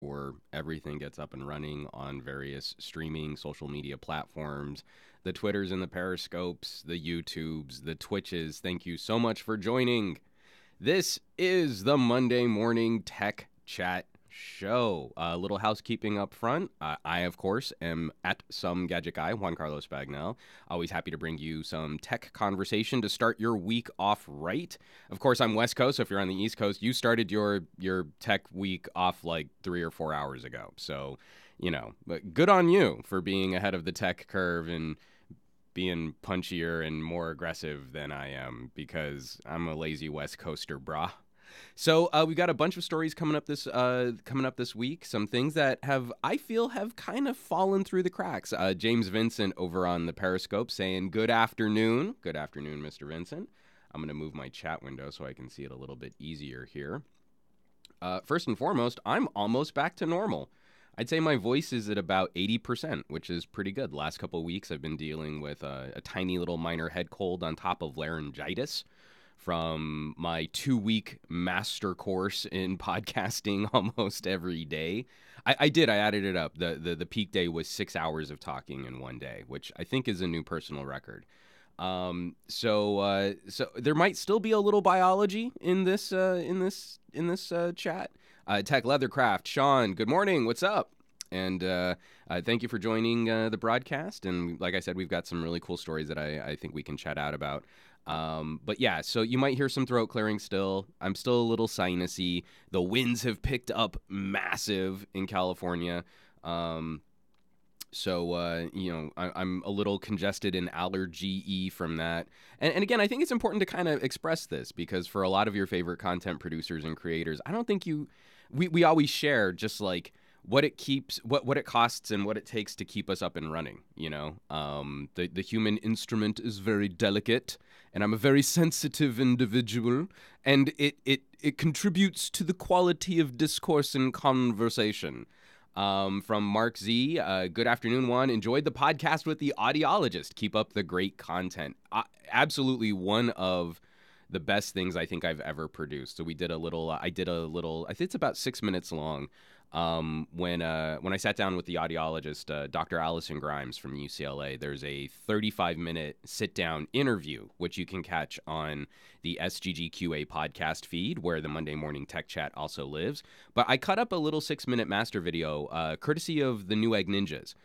or everything gets up and running on various streaming social media platforms, the Twitters and the Periscopes, the YouTubes, the Twitches. Thank you so much for joining. This is the Monday Morning Tech Chat Show. A little housekeeping up front. I, of course, am at SomeGadgetGuy, Juan Carlos Bagnell. Always happy to bring you some tech conversation to start your week off right. Of course, I'm West Coast, so if you're on the East Coast, you started your tech week off like 3 or 4 hours ago. So, but good on you for being ahead of the tech curve and being punchier and more aggressive than I am, because I'm a lazy West Coaster, brah. So we've got a bunch of stories coming up this week. Some things that I feel have kind of fallen through the cracks. James Vincent over on the Periscope saying good afternoon, Mr. Vincent. I'm going to move my chat window so I can see it a little bit easier here. First and foremost, I'm almost back to normal. I'd say my voice is at about 80%, which is pretty good. The last couple of weeks, I've been dealing with a tiny little minor head cold on top of laryngitis from my 2-week master course in podcasting almost every day. I added it up. The peak day was 6 hours of talking in one day, which I think is a new personal record. So there might still be a little biology in this chat. Tech Leathercraft, Sean, good morning. What's up? And thank you for joining the broadcast. And like I said, we've got some really cool stories that I think we can chat out about. But yeah, so you might hear some throat clearing still. I'm still a little sinusy. The winds have picked up massive in California. So, I'm a little congested and allergy-y from that. And again, I think it's important to kind of express this, because for a lot of your favorite content producers and creators, I don't think we always share just like what it costs and what it takes to keep us up and running. The human instrument is very delicate, and I'm a very sensitive individual, and it contributes to the quality of discourse and conversation. From Mark Z, good afternoon, Juan. Enjoyed the podcast with the audiologist. Keep up the great content. Absolutely one of the best things I think I've ever produced. So I think it's about 6 minutes long. When I sat down with the audiologist, Dr. Allison Grimes from UCLA, there's a 35-minute sit-down interview, which you can catch on the SGGQA podcast feed, where the Monday Morning Tech Chat also lives. But I cut up a little 6-minute master video, courtesy of the New Egg Ninjas.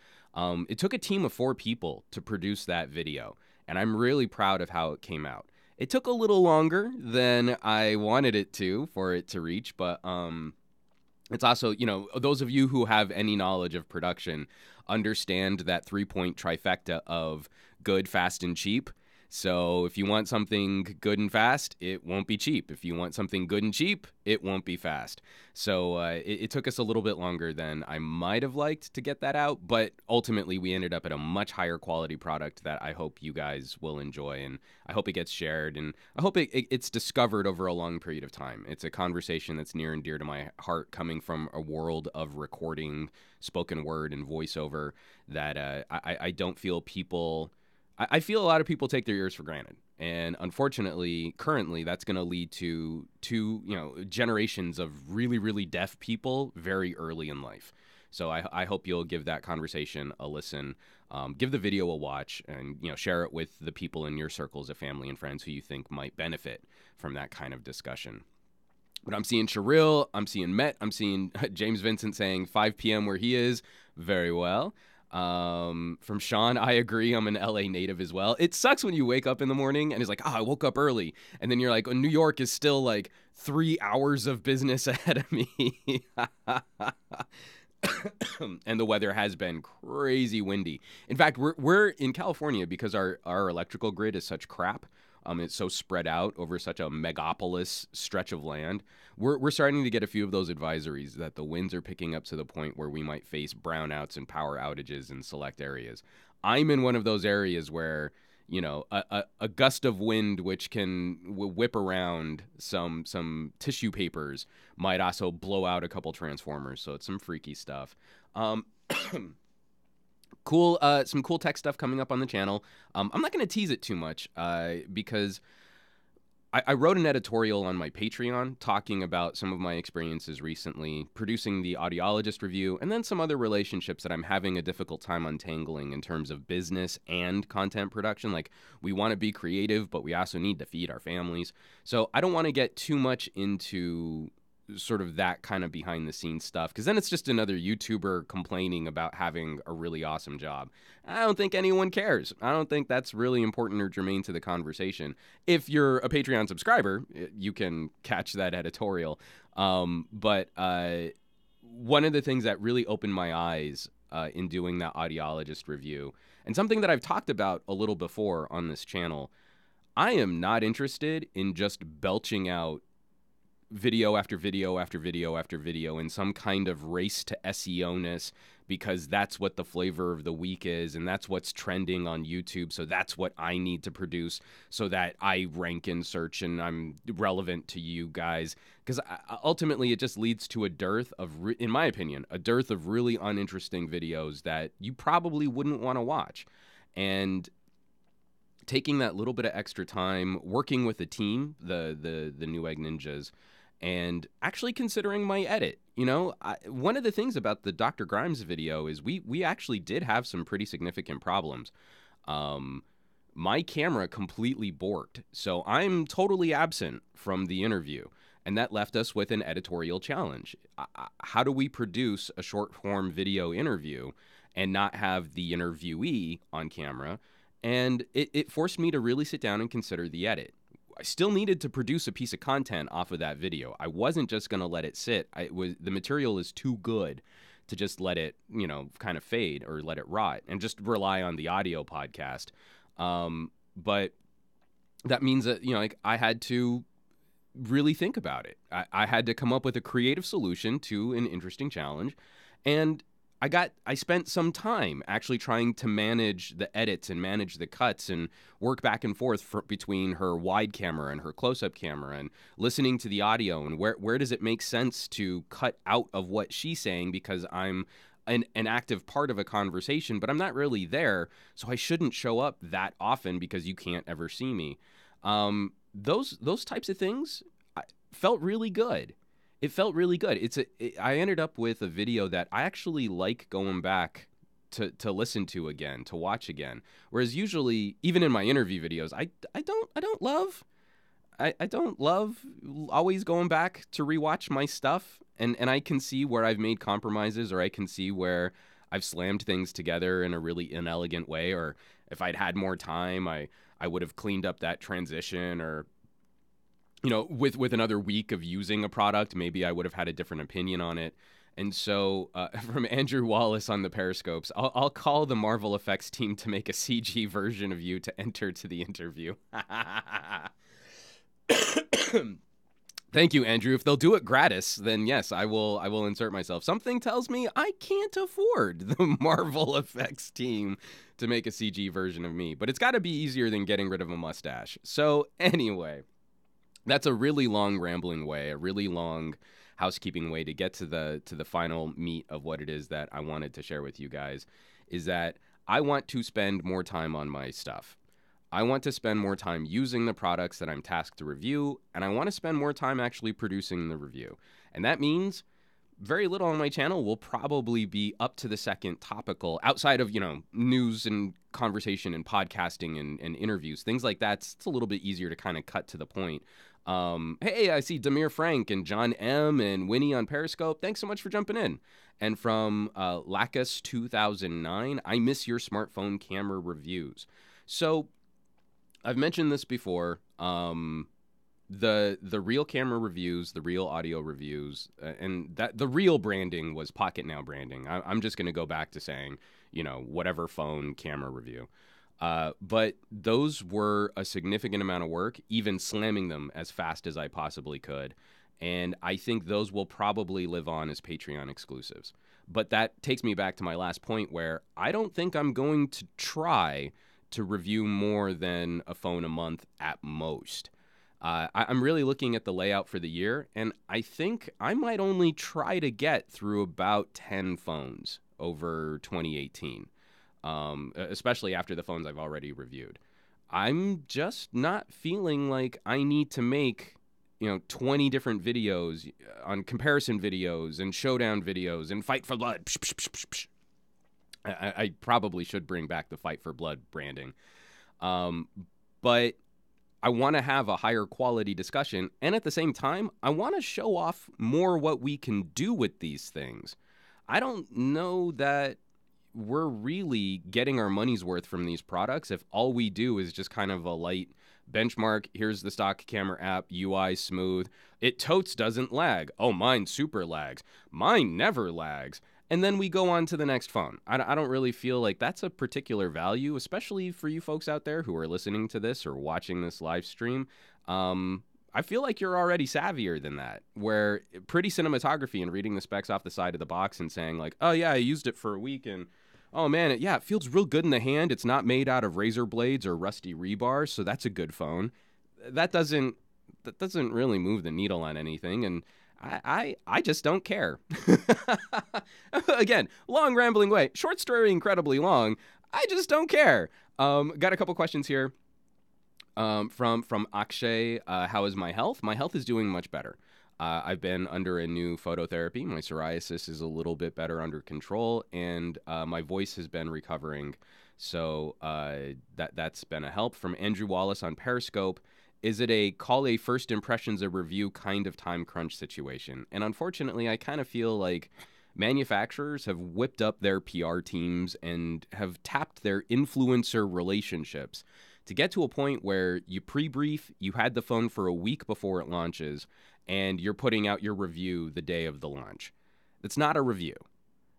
It took a team of 4 people to produce that video, and I'm really proud of how it came out. It took a little longer than I wanted it to for it to reach, but it's also, those of you who have any knowledge of production understand that 3-point trifecta of good, fast, and cheap. So if you want something good and fast, it won't be cheap. If you want something good and cheap, it won't be fast. So it took us a little bit longer than I might have liked to get that out, but ultimately we ended up at a much higher quality product that I hope you guys will enjoy, and I hope it gets shared, and I hope it's discovered over a long period of time. It's a conversation that's near and dear to my heart, coming from a world of recording, spoken word, and voiceover that I don't feel people... I feel a lot of people take their ears for granted. And unfortunately, currently, that's going to lead to generations of really, really deaf people very early in life. So I hope you'll give that conversation a listen, give the video a watch, and share it with the people in your circles of family and friends who you think might benefit from that kind of discussion. But I'm seeing Sherrill, I'm seeing Met, I'm seeing James Vincent saying 5 p.m. where he is. Very well. From Sean, I agree. I'm an LA native as well. It sucks when you wake up in the morning and it's like, I woke up early. And then you're like, New York is still like 3 hours of business ahead of me. And the weather has been crazy windy. In fact, we're in California because our electrical grid is such crap. It's so spread out over such a megapolis stretch of land. We're starting to get a few of those advisories that the winds are picking up to the point where we might face brownouts and power outages in select areas. I'm in one of those areas where, a gust of wind which can whip around some tissue papers might also blow out a couple transformers. So it's some freaky stuff. Cool, some cool tech stuff coming up on the channel. I'm not going to tease it too much because I wrote an editorial on my Patreon talking about some of my experiences recently, producing the audiologist review, and then some other relationships that I'm having a difficult time untangling in terms of business and content production. Like, we want to be creative, but we also need to feed our families. So I don't want to get too much into sort of that kind of behind the scenes stuff, because then it's just another YouTuber complaining about having a really awesome job. I don't think anyone cares. I don't think that's really important or germane to the conversation. If you're a Patreon subscriber, you can catch that editorial. But one of the things that really opened my eyes in doing that audiologist review, and something that I've talked about a little before on this channel, I am not interested in just belching out video after video after video after video in some kind of race to SEO-ness, because that's what the flavor of the week is, and that's what's trending on YouTube, so that's what I need to produce so that I rank in search and I'm relevant to you guys. Because ultimately it just leads to a dearth of, in my opinion, a dearth of really uninteresting videos that you probably wouldn't want to watch. And taking that little bit of extra time, working with a team, the Newegg Ninjas, and actually considering my edit. You know, one of the things about the Dr. Grimes video is we actually did have some pretty significant problems. My camera completely borked, so I'm totally absent from the interview, and that left us with an editorial challenge. How do we produce a short-form video interview and not have the interviewee on camera? And it forced me to really sit down and consider the edit. I still needed to produce a piece of content off of that video. I wasn't just going to let it sit. The material is too good to just let it, you know, kind of fade or let it rot and just rely on the audio podcast. But that means that, you know, like, I had to really think about it. I had to come up with a creative solution to an interesting challenge. And I spent some time actually trying to manage the edits and manage the cuts and work back and forth between her wide camera and her close-up camera, and listening to the audio and where does it make sense to cut out of what she's saying, because I'm an active part of a conversation, but I'm not really there, so I shouldn't show up that often because you can't ever see me. Those types of things felt really good. It felt really good. I ended up with a video that I actually like going back to listen to again, to watch again. Whereas usually, even in my interview videos, I don't love always going back to rewatch my stuff. And I can see where I've made compromises, or I can see where I've slammed things together in a really inelegant way. Or if I'd had more time, I would have cleaned up that transition, or, you know, with another week of using a product, maybe I would have had a different opinion on it. And so from Andrew Wallace on the Periscopes, I'll call the Marvel Effects team to make a CG version of you to enter to the interview. Thank you, Andrew. If they'll do it gratis, then yes, I will insert myself. Something tells me I can't afford the Marvel Effects team to make a CG version of me. But it's got to be easier than getting rid of a mustache. So anyway, that's a really long rambling way, a really long housekeeping way to get to the final meat of what it is that I wanted to share with you guys, is that I want to spend more time on my stuff. I want to spend more time using the products that I'm tasked to review, and I want to spend more time actually producing the review. And that means very little on my channel will probably be up to the second topical, outside of, you know, news and conversation and podcasting and interviews, things like that. It's a little bit easier to kind of cut to the point. Hey, I see Demir Frank and John M. and Winnie on Periscope. Thanks so much for jumping in. And from Lacus 2009, I miss your smartphone camera reviews. So I've mentioned this before. The real camera reviews, the real audio reviews, and that the real branding was Pocket Now branding. I'm just going to go back to saying, you know, whatever phone camera review. But those were a significant amount of work, even slamming them as fast as I possibly could. And I think those will probably live on as Patreon exclusives. But that takes me back to my last point, where I don't think I'm going to try to review more than a phone a month at most. I'm really looking at the layout for the year, and I think I might only try to get through about 10 phones over 2018. Especially after the phones I've already reviewed. I'm just not feeling like I need to make, 20 different videos on comparison videos and showdown videos and fight for blood. Psh, psh, psh, psh, psh. I probably should bring back the fight for blood branding. Um, but I want to have a higher quality discussion. And at the same time, I want to show off more what we can do with these things. I don't know that we're really getting our money's worth from these products if all we do is just kind of a light benchmark. Here's the stock camera app, UI smooth. It totes doesn't lag. Oh, mine super lags. Mine never lags. And then we go on to the next phone. I don't really feel like that's a particular value, especially for you folks out there who are listening to this or watching this live stream. I feel like you're already savvier than that, where pretty cinematography and reading the specs off the side of the box and saying like, oh yeah, I used it for a week and oh man, it feels real good in the hand. It's not made out of razor blades or rusty rebar, so that's a good phone. That doesn't really move the needle on anything, and I just don't care. Again, long rambling way. Short story, incredibly long. I just don't care. Got a couple questions here. From Akshay, how is my health? My health is doing much better. I've been under a new phototherapy. My psoriasis is a little bit better under control, and my voice has been recovering. So that's been a help. From Andrew Wallace on Periscope, is it a call a first impressions a review kind of time crunch situation? And unfortunately, I kind of feel like manufacturers have whipped up their PR teams and have tapped their influencer relationships to get to a point where you pre-brief, you had the phone for a week before it launches, and you're putting out your review the day of the launch. That's not a review.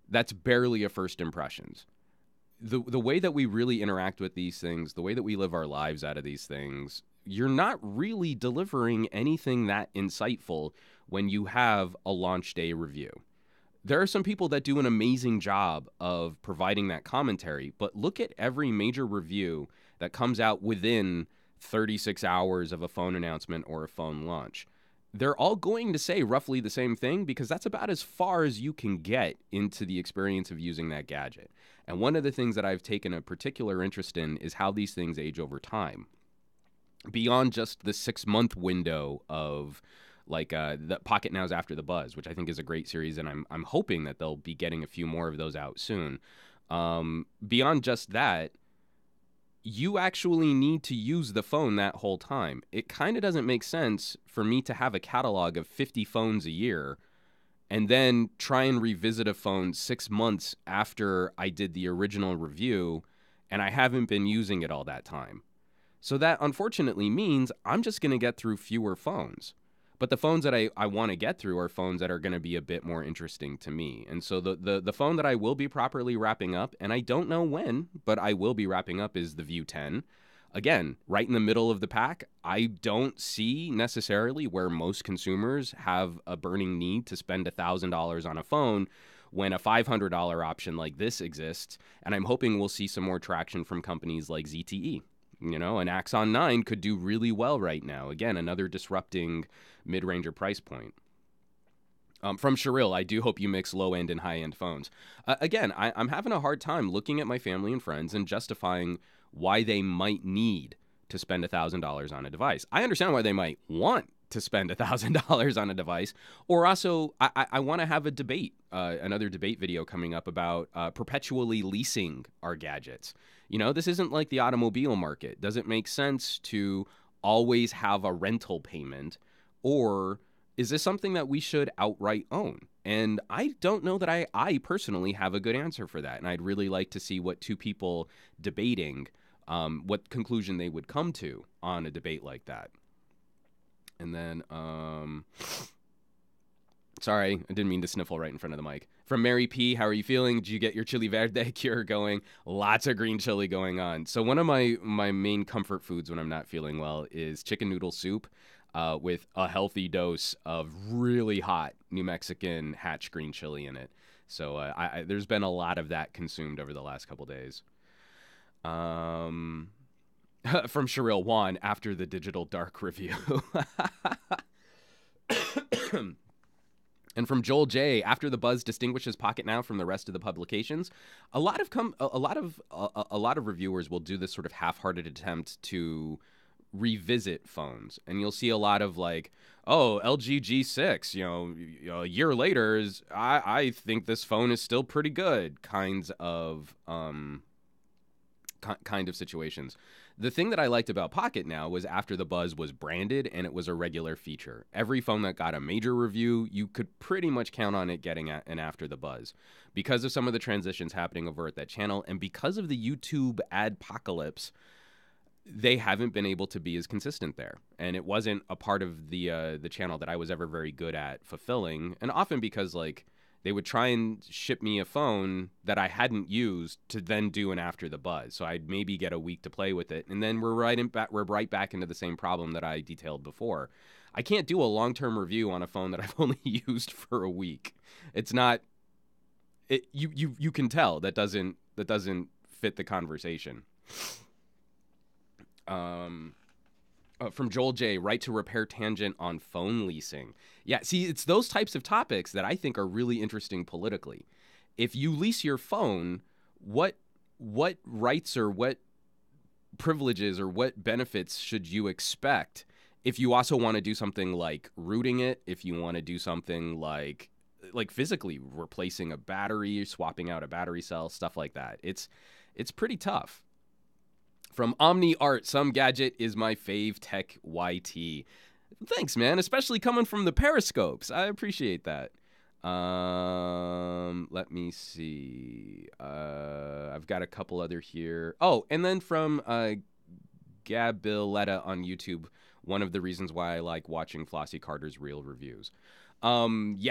That's barely a first impressions. The way that we really interact with these things, the way that we live our lives out of these things, you're not really delivering anything that insightful when you have a launch day review. There are some people that do an amazing job of providing that commentary, but look at every major review that comes out within 36 hours of a phone announcement or a phone launch. They're all going to say roughly the same thing because that's about as far as you can get into the experience of using that gadget. And one of the things that I've taken a particular interest in is how these things age over time. Beyond just the 6-month window of like the Pocket Now's After the Buzz, which I think is a great series, and I'm hoping that they'll be getting a few more of those out soon. Beyond just that, you actually need to use the phone that whole time. It kind of doesn't make sense for me to have a catalog of 50 phones a year and then try and revisit a phone 6 months after I did the original review and I haven't been using it all that time. So that unfortunately means I'm just going to get through fewer phones. But the phones that I want to get through are phones that are going to be a bit more interesting to me. And so the phone that I will be properly wrapping up, and I don't know when, but I will be wrapping up, is the View 10. Again, right in the middle of the pack. I don't see necessarily where most consumers have a burning need to spend $1,000 on a phone when a $500 option like this exists. And I'm hoping we'll see some more traction from companies like ZTE. You know, an Axon 9 could do really well right now. Again, another disrupting mid-ranger price point. From Sherrill, I do hope you mix low-end and high-end phones. Again, I'm having a hard time looking at my family and friends and justifying why they might need to spend $1,000 on a device. I understand why they might want to spend $1,000 on a device. Or also, I want to have a debate, another debate video coming up about perpetually leasing our gadgets. You know, this isn't like the automobile market. Does it make sense to always have a rental payment? Or is this something that we should outright own? And I don't know that I personally have a good answer for that. And I'd really like to see what two people debating, what conclusion they would come to on a debate like that. And then, sorry, I didn't mean to sniffle right in front of the mic. From Mary P, how are you feeling? Did you get your chili verde cure going? Lots of green chili going on. So one of my main comfort foods when I'm not feeling well is chicken noodle soup with a healthy dose of really hot New Mexican Hatch green chili in it. So there's been a lot of that consumed over the last couple days. From Sherrill Juan after the Digital Dark review. And from Joel J, after the buzz distinguishes Pocket now from the rest of the publications, a lot of reviewers will do this sort of half-hearted attempt to revisit phones, and you'll see a lot of like, oh, LG G6, a year later is I think this phone is still pretty good, kinds of kind of situations. The thing that I liked about Pocket now was after the buzz was branded and it was a regular feature. Every phone that got a major review, you could pretty much count on it getting an after the buzz because of some of the transitions happening over at that channel, and because of the YouTube adpocalypse. They haven't been able to be as consistent there, and it wasn't a part of the channel that I was ever very good at fulfilling, and often because like they would try and ship me a phone that I hadn't used to then do an after the buzz, so I'd maybe get a week to play with it, and then we're right back into the same problem that I detailed before. I can't do a long-term review on a phone that I've only used for a week. It's not. You can tell that doesn't fit the conversation. From Joel J, right to repair tangent on phone leasing. Yeah, see, it's those types of topics that I think are really interesting politically. If you lease your phone, what rights or what privileges or what benefits should you expect if you also want to do something like rooting it, if you want to do something like physically replacing a battery, swapping out a battery cell, stuff like that. It's pretty tough. From Omni Art, Some Gadget is my fave tech YT. Thanks, man, especially coming from the periscopes. I appreciate that. Let me see. I've got a couple other here. Oh, and then from Gabiletta on YouTube, one of the reasons why I like watching Flossie Carter's real reviews. Flossie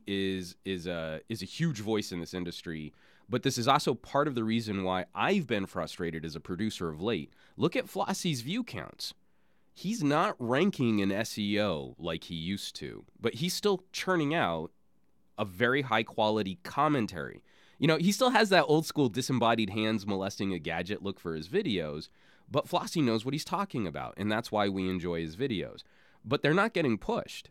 is a huge voice in this industry. But this is also part of the reason why I've been frustrated as a producer of late. Look at Flossie's view counts. He's not ranking in SEO like he used to, but he's still churning out a very high quality commentary. He still has that old school disembodied hands molesting a gadget look for his videos, but Flossie knows what he's talking about, and that's why we enjoy his videos. But they're not getting pushed.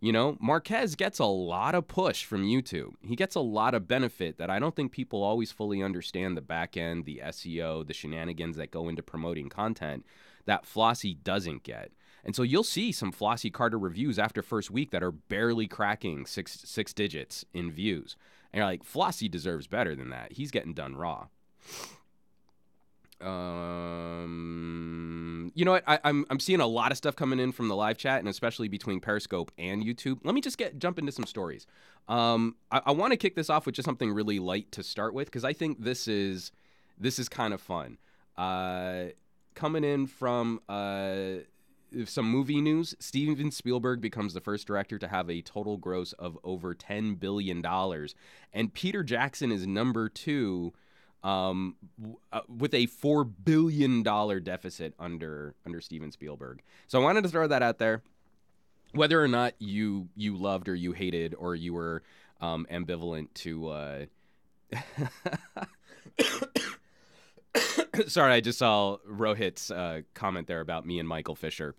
Marquez gets a lot of push from YouTube. He gets a lot of benefit that I don't think people always fully understand, the back end, the SEO, the shenanigans that go into promoting content that Flossie doesn't get. And so you'll see some Flossie Carter reviews after first week that are barely cracking six digits in views. And you're like, Flossie deserves better than that. He's getting done raw. You know what? I'm seeing a lot of stuff coming in from the live chat, and especially between Periscope and YouTube. Let me just jump into some stories. I want to kick this off with just something really light to start with, because I think this is kind of fun. Coming in from some movie news, Steven Spielberg becomes the first director to have a total gross of over $10 billion, and Peter Jackson is number 2. With a $4 billion deficit under Steven Spielberg. So I wanted to throw that out there. Whether or not you loved or you hated or you were ambivalent to... Sorry, I just saw Rohit's comment there about me and Michael Fisher.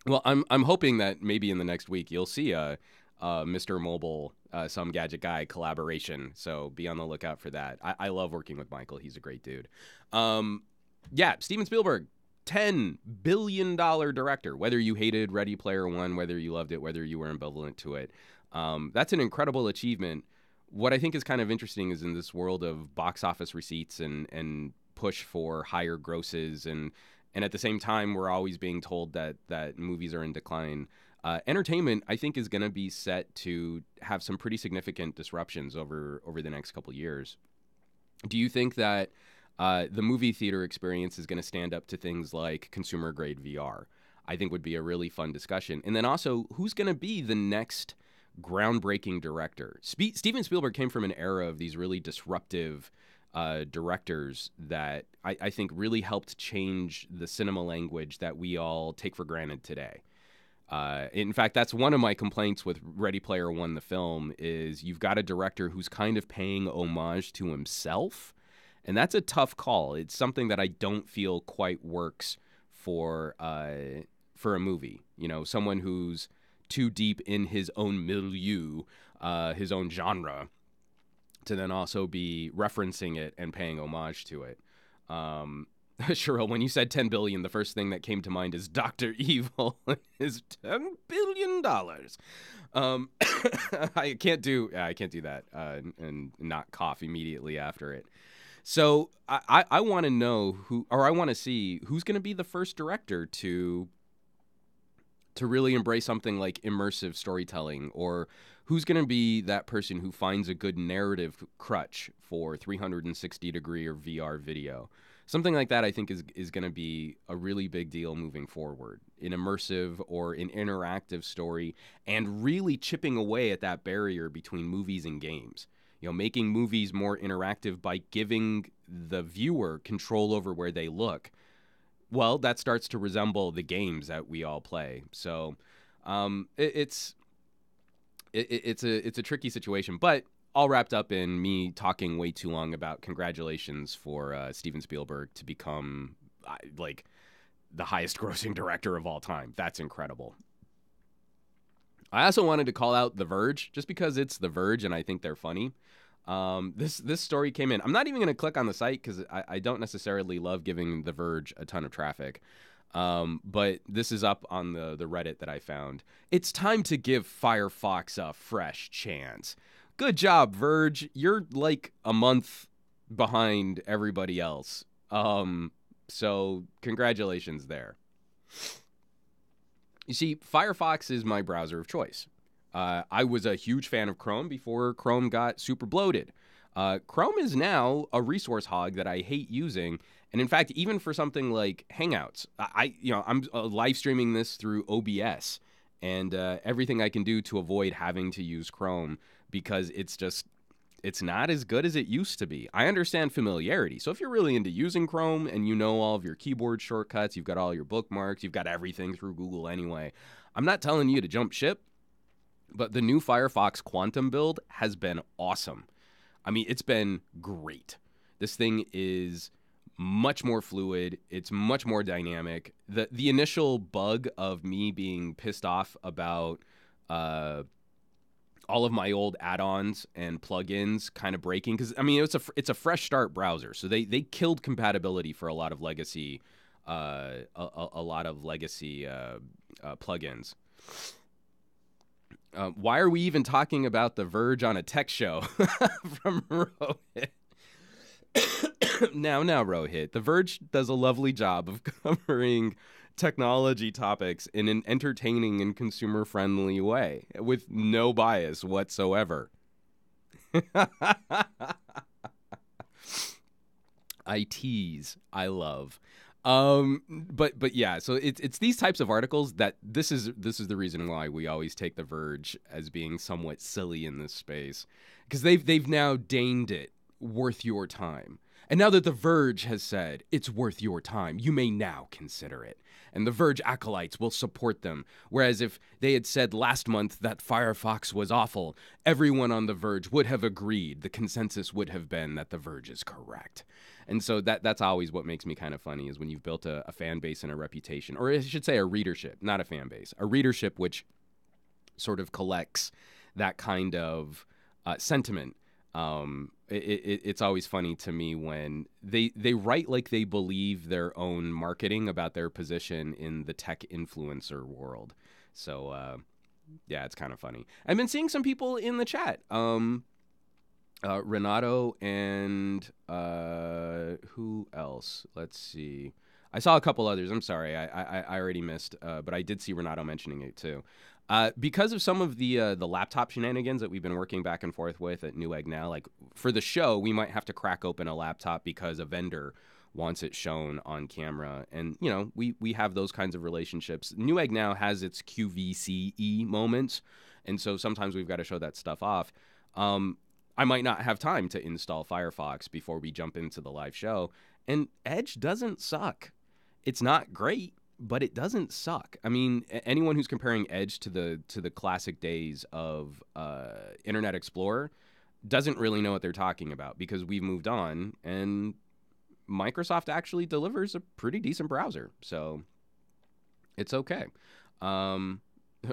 Well, I'm hoping that maybe in the next week you'll see a Mr. Mobile, Some Gadget Guy collaboration. So be on the lookout for that. I love working with Michael. He's a great dude. Steven Spielberg, $10 billion director. Whether you hated Ready Player One, whether you loved it, whether you were ambivalent to it, that's an incredible achievement. What I think is kind of interesting is in this world of box office receipts and push for higher grosses, and at the same time, we're always being told that movies are in decline. Entertainment, I think, is going to be set to have some pretty significant disruptions over the next couple years. Do you think that the movie theater experience is going to stand up to things like consumer-grade VR? I think would be a really fun discussion. And then also, who's going to be the next groundbreaking director? Steven Spielberg came from an era of these really disruptive directors that I think really helped change the cinema language that we all take for granted today. In fact, that's one of my complaints with Ready Player One, the film, is you've got a director who's kind of paying homage to himself, and that's a tough call. It's something that I don't feel quite works for a movie. Someone who's too deep in his own milieu, his own genre, to then also be referencing it and paying homage to it. Cheryl, when you said 10 billion, the first thing that came to mind is Dr. Evil is $10 billion. I can't do that and not cough immediately after it. So I want to know I want to see who's going to be the first director to really embrace something like immersive storytelling, or who's going to be that person who finds a good narrative crutch for 360 degree or VR video. Something like that, I think, is going to be a really big deal moving forward. An immersive or an interactive story, and really chipping away at that barrier between movies and games. Making movies more interactive by giving the viewer control over where they look. Well, that starts to resemble the games that we all play. So it's a tricky situation, but all wrapped up in me talking way too long about congratulations for Steven Spielberg to become like the highest grossing director of all time. That's incredible. I also wanted to call out The Verge, just because it's The Verge and I think they're funny. This story came in. I'm not even going to click on the site because I don't necessarily love giving The Verge a ton of traffic. But this is up on the Reddit that I found. It's time to give Firefox a fresh chance. Good job, Verge. You're like a month behind everybody else. So congratulations there. You see, Firefox is my browser of choice. I was a huge fan of Chrome before Chrome got super bloated. Chrome is now a resource hog that I hate using. And in fact, even for something like Hangouts, I'm live streaming this through OBS, and everything I can do to avoid having to use Chrome, because it's not as good as it used to be. I understand familiarity. So if you're really into using Chrome and you know all of your keyboard shortcuts, you've got all your bookmarks, you've got everything through Google anyway, I'm not telling you to jump ship, but the new Firefox Quantum build has been awesome. I mean, it's been great. This thing is much more fluid. It's much more dynamic. The initial bug of me being pissed off about all of my old add-ons and plugins kind of breaking, because I mean it's a fresh start browser, so they killed compatibility for a lot of legacy plugins. Why are we even talking about The Verge on a tech show? From Rohit. Now, Rohit, The Verge does a lovely job of covering technology topics in an entertaining and consumer-friendly way, with no bias whatsoever. I tease. I love. But yeah, so it's these types of articles that this is the reason why we always take The Verge as being somewhat silly in this space, because they've now deigned it worth your time. And now that The Verge has said it's worth your time, you may now consider it. And The Verge acolytes will support them. Whereas if they had said last month that Firefox was awful, everyone on The Verge would have agreed. The consensus would have been that The Verge is correct. And so that's always what makes me kind of funny, is when you've built a fan base and a reputation, or I should say a readership, not a fan base, a readership which sort of collects that kind of sentiment. It's always funny to me when they write like they believe their own marketing about their position in the tech influencer world. So, yeah, it's kind of funny. I've been seeing some people in the chat. Renato and who else? Let's see. I saw a couple others. I'm sorry. I already missed, but I did see Renato mentioning it too. Because of some of the laptop shenanigans that we've been working back and forth with at Newegg now, like for the show, we might have to crack open a laptop because a vendor wants it shown on camera. And, you know, we have those kinds of relationships. Newegg now has its QVCE moments, and so sometimes we've got to show that stuff off. I might not have time to install Firefox before we jump into the live show. And Edge doesn't suck. It's not great, but it doesn't suck. I mean, anyone who's comparing Edge to the classic days of Internet Explorer doesn't really know what they're talking about, because we've moved on and Microsoft actually delivers a pretty decent browser. So it's okay.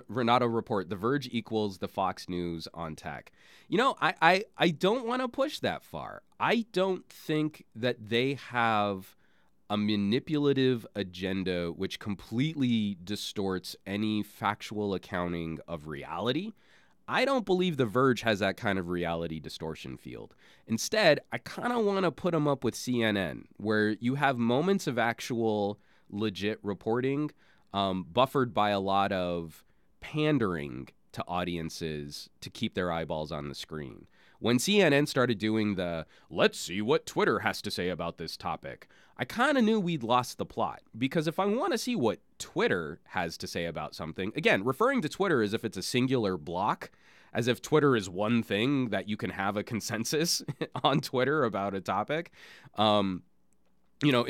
Renato report, The Verge equals the Fox News on tech. I don't want to push that far. I don't think that they have a manipulative agenda which completely distorts any factual accounting of reality. I don't believe The Verge has that kind of reality distortion field. Instead, I kind of want to put them up with CNN, where you have moments of actual legit reporting, buffered by a lot of pandering to audiences to keep their eyeballs on the screen. When CNN started doing the, let's see what Twitter has to say about this topic, I kind of knew we'd lost the plot. Because if I want to see what Twitter has to say about something, again, referring to Twitter as if it's a singular block, as if Twitter is one thing that you can have a consensus on Twitter about a topic, in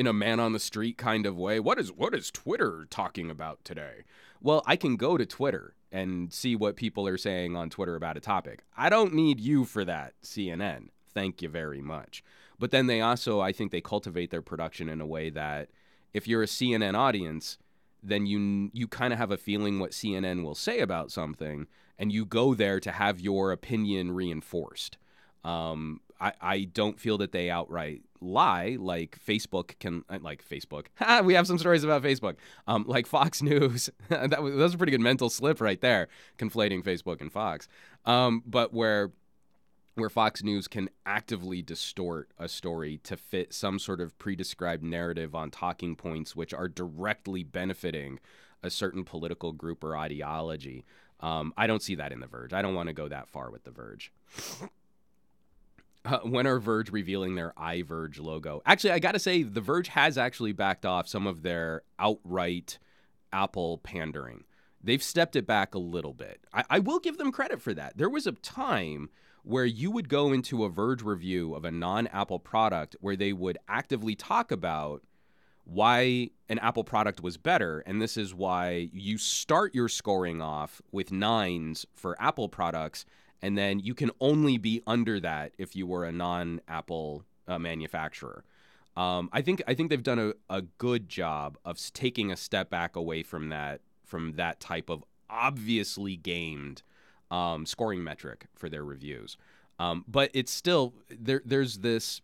a man on the street kind of way. What is Twitter talking about today? Well, I can go to Twitter and see what people are saying on Twitter about a topic. I don't need you for that, CNN. Thank you very much. But then they also, I think they cultivate their production in a way that if you're a CNN audience, then you kind of have a feeling what CNN will say about something, and you go there to have your opinion reinforced. I don't feel that they outright lie like Facebook can, like Facebook. We have some stories about Facebook. Like Fox News. that was a pretty good mental slip right there, conflating Facebook and Fox. But where Fox News can actively distort a story to fit some sort of pre-described narrative on talking points which are directly benefiting a certain political group or ideology. I don't see that in The Verge. I don't want to go that far with The Verge. When are Verge revealing their iVerge logo? Actually, I got to say, The Verge has actually backed off some of their outright Apple pandering. They've stepped it back a little bit. I will give them credit for that. There was a time where you would go into a Verge review of a non-Apple product where they would actively talk about why an Apple product was better, and this is why you start your scoring off with 9s for Apple products, and then you can only be under that if you were a non-Apple manufacturer. I think they've done a good job of taking a step back away from that type of obviously gamed scoring metric for their reviews. But it's still there's this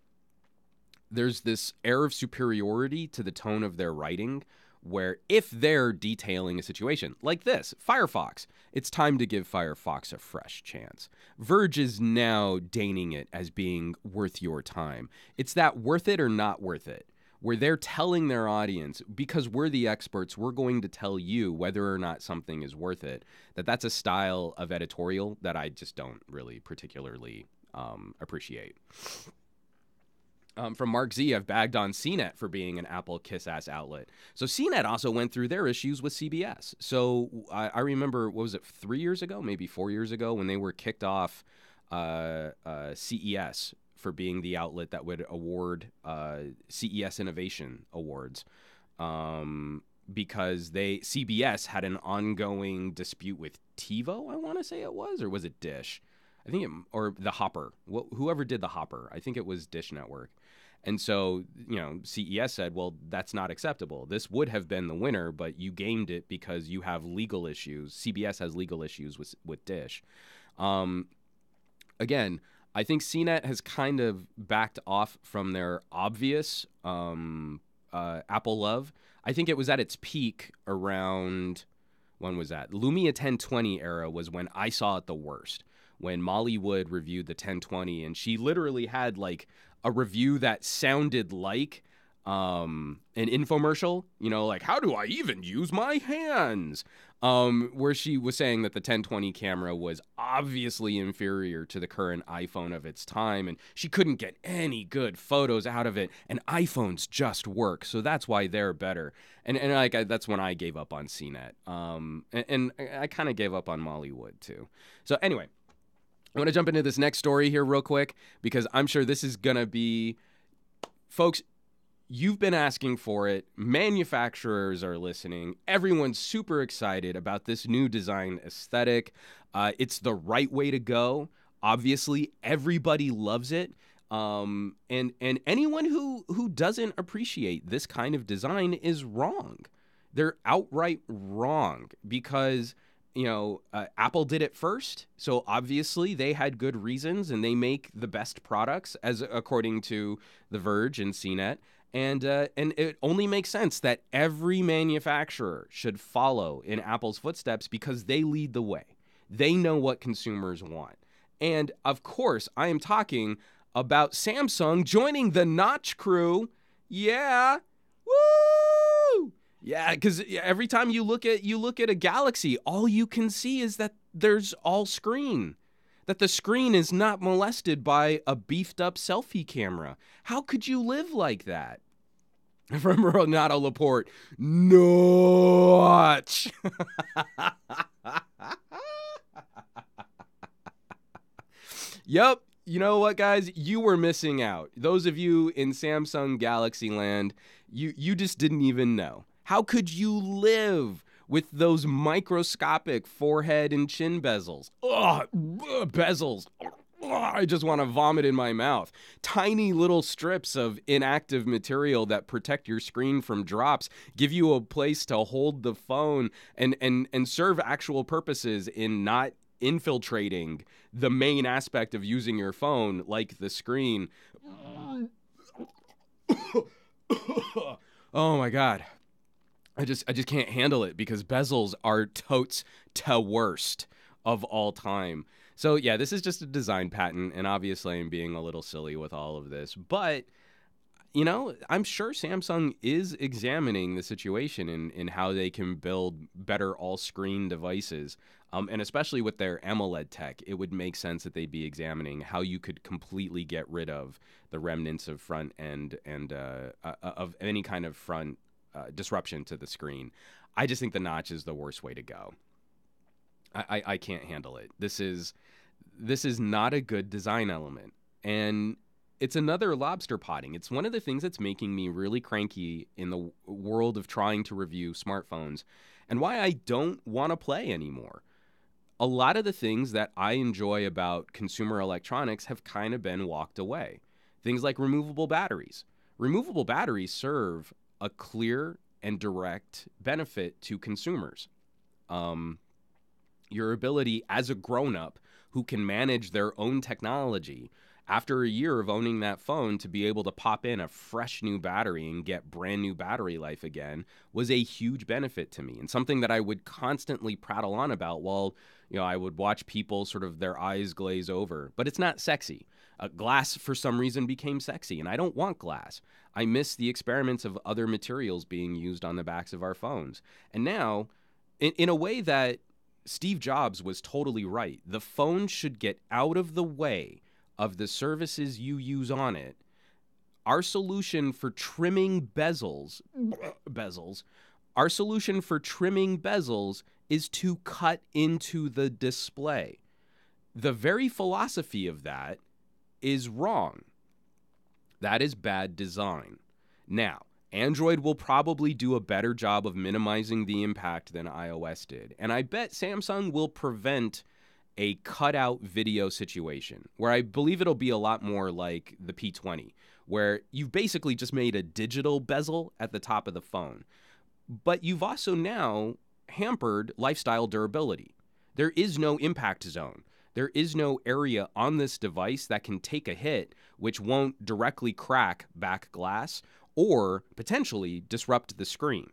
air of superiority to the tone of their writing, where if they're detailing a situation like this, Firefox, it's time to give Firefox a fresh chance. Verge is now deigning it as being worth your time. It's that worth it or not worth it, where they're telling their audience, because we're the experts, we're going to tell you whether or not something is worth it. That's a style of editorial that I just don't really particularly appreciate. From Mark Z, I've bagged on CNET for being an Apple kiss-ass outlet. So CNET also went through their issues with CBS. So I remember, what was it, 3 years ago, maybe 4 years ago, when they were kicked off CES for being the outlet that would award CES Innovation Awards, because CBS had an ongoing dispute with TiVo, I want to say it was, or was it Dish? I think or the Hopper. Whoever did the Hopper, I think it was Dish Network. And so, CES said, well, that's not acceptable. This would have been the winner, but you gamed it because you have legal issues. CBS has legal issues with Dish. Again, I think CNET has kind of backed off from their obvious Apple love. I think it was at its peak around, when was that? Lumia 1020 era was when I saw it the worst. When Molly Wood reviewed the 1020, and she literally had like a review that sounded like an infomercial, like, how do I even use my hands? Where she was saying that the 1020 camera was obviously inferior to the current iPhone of its time, and she couldn't get any good photos out of it, and iPhones just work, so that's why they're better. And that's when I gave up on CNET. And I kind of gave up on Molly Wood too. So anyway, I want to jump into this next story here real quick, because I'm sure this is going to be, folks, you've been asking for it. Manufacturers are listening. Everyone's super excited about this new design aesthetic. It's the right way to go. Obviously, everybody loves it. And anyone who doesn't appreciate this kind of design is wrong. They're outright wrong, because Apple did it first, so obviously they had good reasons, and they make the best products, as according to The Verge and CNET. And it only makes sense that every manufacturer should follow in Apple's footsteps because they lead the way. They know what consumers want. And of course, I am talking about Samsung joining the Notch crew. Yeah. Woo! Yeah, because every time you look at a Galaxy, all you can see is that there's all screen. That the screen is not molested by a beefed up selfie camera. How could you live like that? From Renato Laporte, Notch. Yep. You know what, guys? You were missing out. Those of you in Samsung Galaxy Land, you just didn't even know. How could you live with those microscopic forehead and chin bezels? Ugh, bezels. Ugh, I just want to vomit in my mouth. Tiny little strips of inactive material that protect your screen from drops, give you a place to hold the phone and serve actual purposes in not infiltrating the main aspect of using your phone, like the screen. Oh my God. I just can't handle it because bezels are totes to worst of all time. So yeah, this is just a design patent, and obviously I'm being a little silly with all of this, but I'm sure Samsung is examining the situation in how they can build better all-screen devices. And especially with their AMOLED tech, it would make sense that they'd be examining how you could completely get rid of the remnants of front and of any kind of front disruption to the screen. I just think the Notch is the worst way to go. I can't handle it. This is not a good design element, and it's another lobster potting. It's one of the things that's making me really cranky in the world of trying to review smartphones, and why I don't want to play anymore. A lot of the things that I enjoy about consumer electronics have kind of been walked away. Things like removable batteries. Removable batteries serve a clear and direct benefit to consumers. Your ability as a grown-up who can manage their own technology after a year of owning that phone to be able to pop in a fresh new battery and get brand new battery life again was a huge benefit to me, and something that I would constantly prattle on about while I would watch people sort of their eyes glaze over. But it's not sexy. Glass for some reason became sexy, and I don't want glass. I miss the experiments of other materials being used on the backs of our phones. And now, in a way that Steve Jobs was totally right, the phone should get out of the way of the services you use on it. Our solution for trimming bezels, our solution for trimming bezels is to cut into the display. The very philosophy of that is wrong. That is bad design. Now, Android will probably do a better job of minimizing the impact than iOS did. And I bet Samsung will prevent a cutout video situation where I believe it'll be a lot more like the P20, where you've basically just made a digital bezel at the top of the phone. But you've also now hampered lifestyle durability. There is no impact zone. There is no area on this device that can take a hit which won't directly crack back glass or potentially disrupt the screen.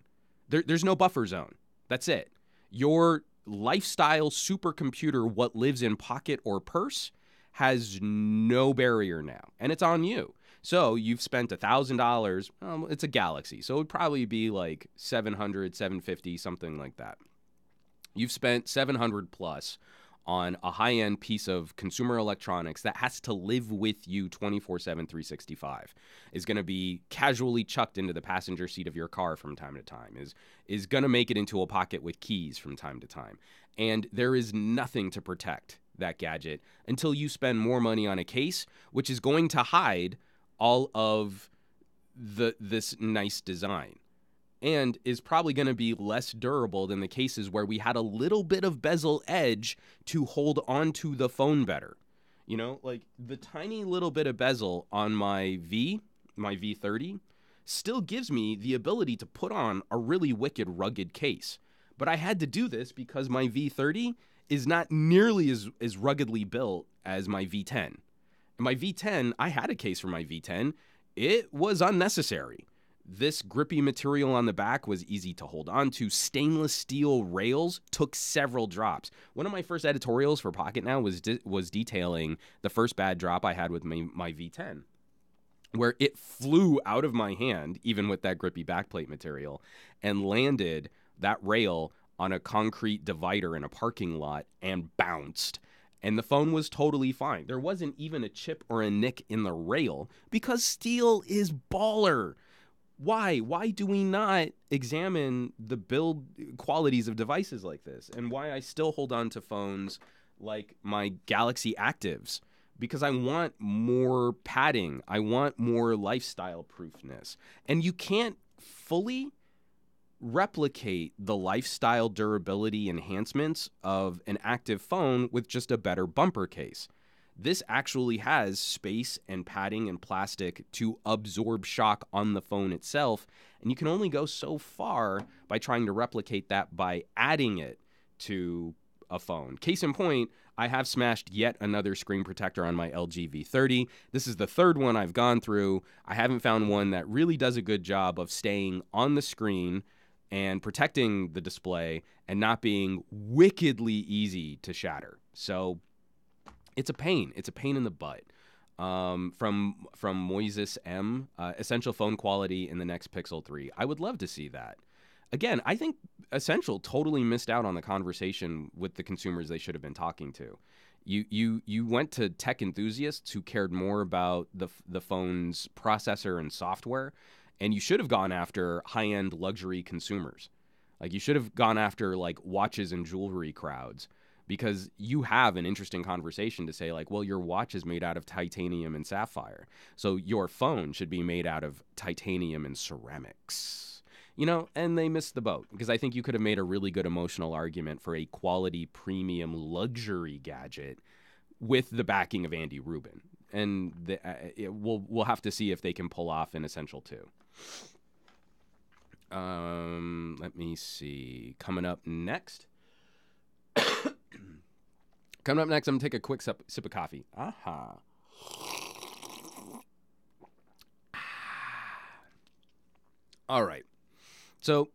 There's no buffer zone. That's it. Your lifestyle supercomputer, what lives in pocket or purse, has no barrier now, and it's on you. So you've spent $1,000. It's a Galaxy, so it would probably be like $700, $750, something like that. You've spent $700 plus on a high-end piece of consumer electronics that has to live with you 24/7, 365, is going to be casually chucked into the passenger seat of your car from time to time, is going to make it into a pocket with keys from time to time. And there is nothing to protect that gadget until you spend more money on a case, which is going to hide all of this nice design, and is probably going to be less durable than the cases where we had a little bit of bezel edge to hold onto the phone better. Like the tiny little bit of bezel on my V30, still gives me the ability to put on a really wicked rugged case. But I had to do this because my V30 is not nearly as ruggedly built as my V10. And my V10, I had a case for my V10. It was unnecessary. This grippy material on the back was easy to hold on to. Stainless steel rails took several drops. One of my first editorials for Pocket Now was detailing the first bad drop I had with my V10, where it flew out of my hand, even with that grippy backplate material, and landed that rail on a concrete divider in a parking lot and bounced. And the phone was totally fine. There wasn't even a chip or a nick in the rail because steel is baller. Why? Why do we not examine the build qualities of devices like this? And why I still hold on to phones like my Galaxy Actives? Because I want more padding. I want more lifestyle proofness. And you can't fully replicate the lifestyle durability enhancements of an active phone with just a better bumper case. This actually has space and padding and plastic to absorb shock on the phone itself, and you can only go so far by trying to replicate that by adding it to a phone. Case in point, I have smashed yet another screen protector on my LG V30. This is the third one I've gone through. I haven't found one that really does a good job of staying on the screen and protecting the display and not being wickedly easy to shatter. So it's a pain. It's a pain in the butt. From Moises M, essential phone quality in the next Pixel 3. I would love to see that. Again, I think Essential totally missed out on the conversation with the consumers they should have been talking to. You went to tech enthusiasts who cared more about the phone's processor and software, and you should have gone after high-end luxury consumers. Like, you should have gone after like watches and jewelry crowds, because you have an interesting conversation to say, like, well, your watch is made out of titanium and sapphire, so your phone should be made out of titanium and ceramics. You know, and they missed the boat, because I think you could have made a really good emotional argument for a quality premium luxury gadget with the backing of Andy Rubin. And we'll have to see if they can pull off an Essential 2. Let me see. Coming up next, I'm going to take a quick sip of coffee. Aha. All right. So,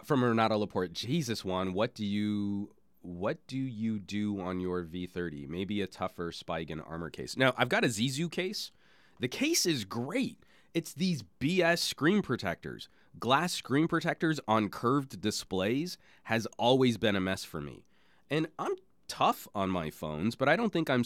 from Renato Laporte, Jesus, Juan, what do you do on your V30? Maybe a tougher Spigen armor case. Now, I've got a Zizu case. The case is great. It's these BS screen protectors. Glass screen protectors on curved displays has always been a mess for me. And I'm tough on my phones, but I don't think I'm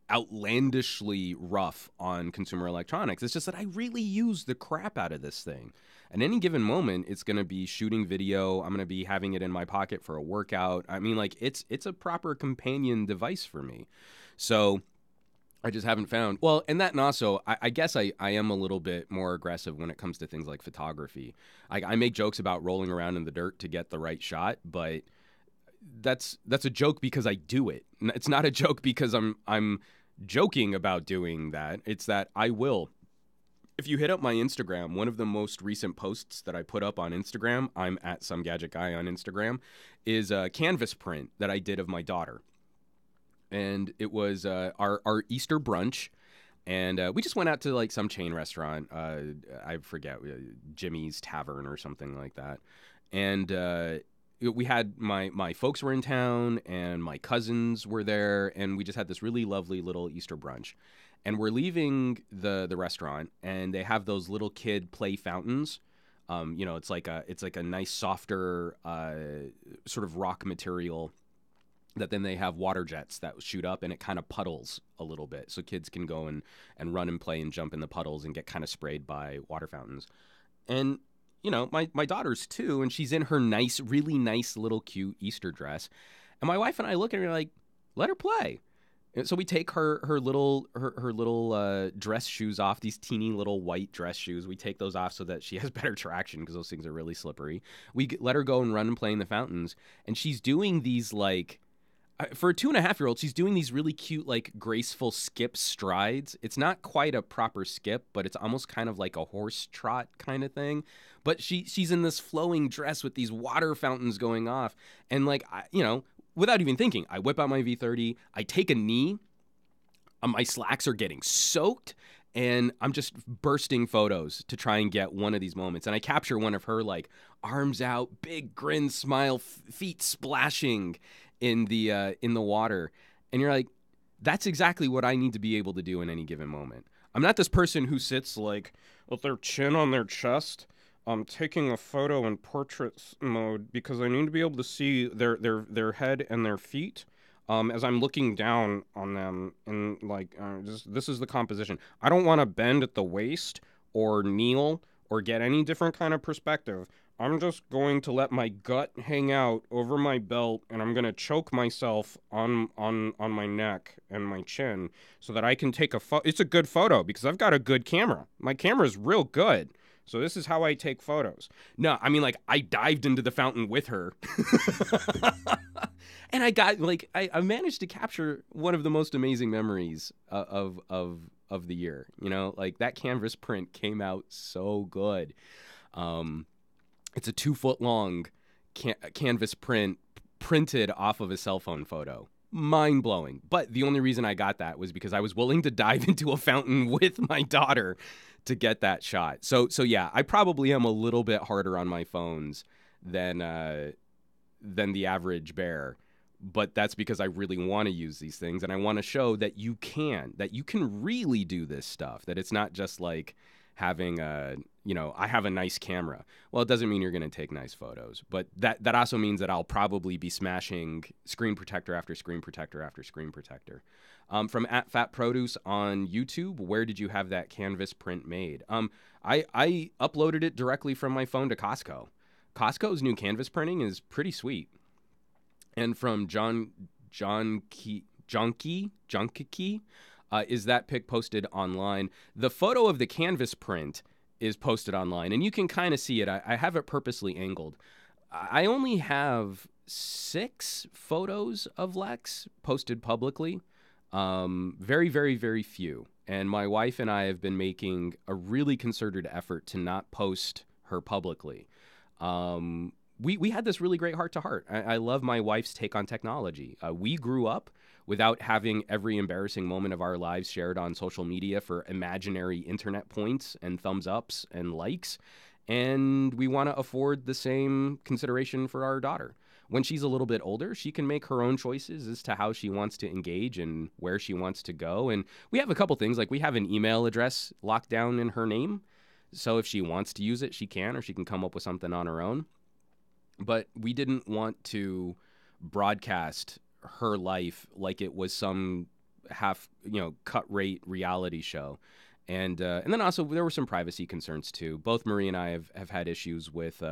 outlandishly rough on consumer electronics. It's just that I really use the crap out of this thing. At any given moment, it's going to be shooting video. I'm going to be having it in my pocket for a workout. I mean, like, it's a proper companion device for me. So I just haven't found... Well, and that, and also, I guess I am a little bit more aggressive when it comes to things like photography. I make jokes about rolling around in the dirt to get the right shot, but that's a joke because I do it. It's not a joke because I'm joking about doing that. It's that I will. If you hit up my Instagram, one of the most recent posts that I put up on Instagram, I'm at SomeGadgetGuy on Instagram, is a canvas print that I did of my daughter. And it was our Easter brunch. And we just went out to like some chain restaurant. I forget, Jimmy's Tavern or something like that. And we had my folks were in town and my cousins were there. And we just had this really lovely little Easter brunch. And we're leaving the restaurant, and they have those little kid play fountains. It's like a nice softer sort of rock material that then they have water jets that shoot up, and it kind of puddles a little bit, so kids can go and run and play and jump in the puddles and get kind of sprayed by water fountains. And my daughter's 2, and she's in her really nice little cute Easter dress, and my wife and I look at her like, let her play. So we take her little dress shoes off, these teeny little white dress shoes. We take those off so that she has better traction, because those things are really slippery. We let her go and run and play in the fountains, and she's doing these, like, For a 2.5-year-old, she's doing these really cute, like graceful skip strides. It's not quite a proper skip, but it's almost kind of like a horse trot kind of thing. But she's in this flowing dress with these water fountains going off, and like without even thinking, I whip out my V30, I take a knee, my slacks are getting soaked, and I'm just bursting photos to try and get one of these moments. And I capture one of her like arms out, big grin, smile, feet splashing in the water. And you're like, that's exactly what I need to be able to do in any given moment. I'm not this person who sits like with their chin on their chest, taking a photo in portrait mode because I need to be able to see their head and their feet. As I'm looking down on them, and like, this is the composition. I don't want to bend at the waist or kneel or get any different kind of perspective. I'm just going to let my gut hang out over my belt, and I'm going to choke myself on my neck and my chin so that I can take a photo. It's a good photo because I've got a good camera. My camera is real good. So this is how I take photos. No, I mean, like, I dived into the fountain with her. And I got, like, I managed to capture one of the most amazing memories of the year. You know, like, that canvas print came out so good. It's a 2-foot long canvas print printed off of a cell phone photo. Mind-blowing. But the only reason I got that was because I was willing to dive into a fountain with my daughter to get that shot. So yeah, I probably am a little bit harder on my phones than the average bear. But that's because I really want to use these things, and I want to show that you can really do this stuff, that it's not just like having I have a nice camera. Well, it doesn't mean you're going to take nice photos, but that also means that I'll probably be smashing screen protector after screen protector after screen protector. From @FatProduce on YouTube, where did you have that canvas print made? I uploaded it directly from my phone to Costco. Costco's new canvas printing is pretty sweet. And from John Key, is that pic posted online? The photo of the canvas print is posted online, and you can kind of see it. I have it purposely angled. I only have 6 photos of Lex posted publicly. Very, very, very few. And my wife and I have been making a really concerted effort to not post her publicly. We had this really great heart-to-heart. I love my wife's take on technology. We grew up without having every embarrassing moment of our lives shared on social media for imaginary internet points and thumbs ups and likes. And we want to afford the same consideration for our daughter. When she's a little bit older, she can make her own choices as to how she wants to engage and where she wants to go. And we have a couple things, like we have an email address locked down in her name. So if she wants to use it, she can, or she can come up with something on her own. But we didn't want to broadcast her life like it was some cut rate reality show. And then also there were some privacy concerns too. Both Marie and I have had issues with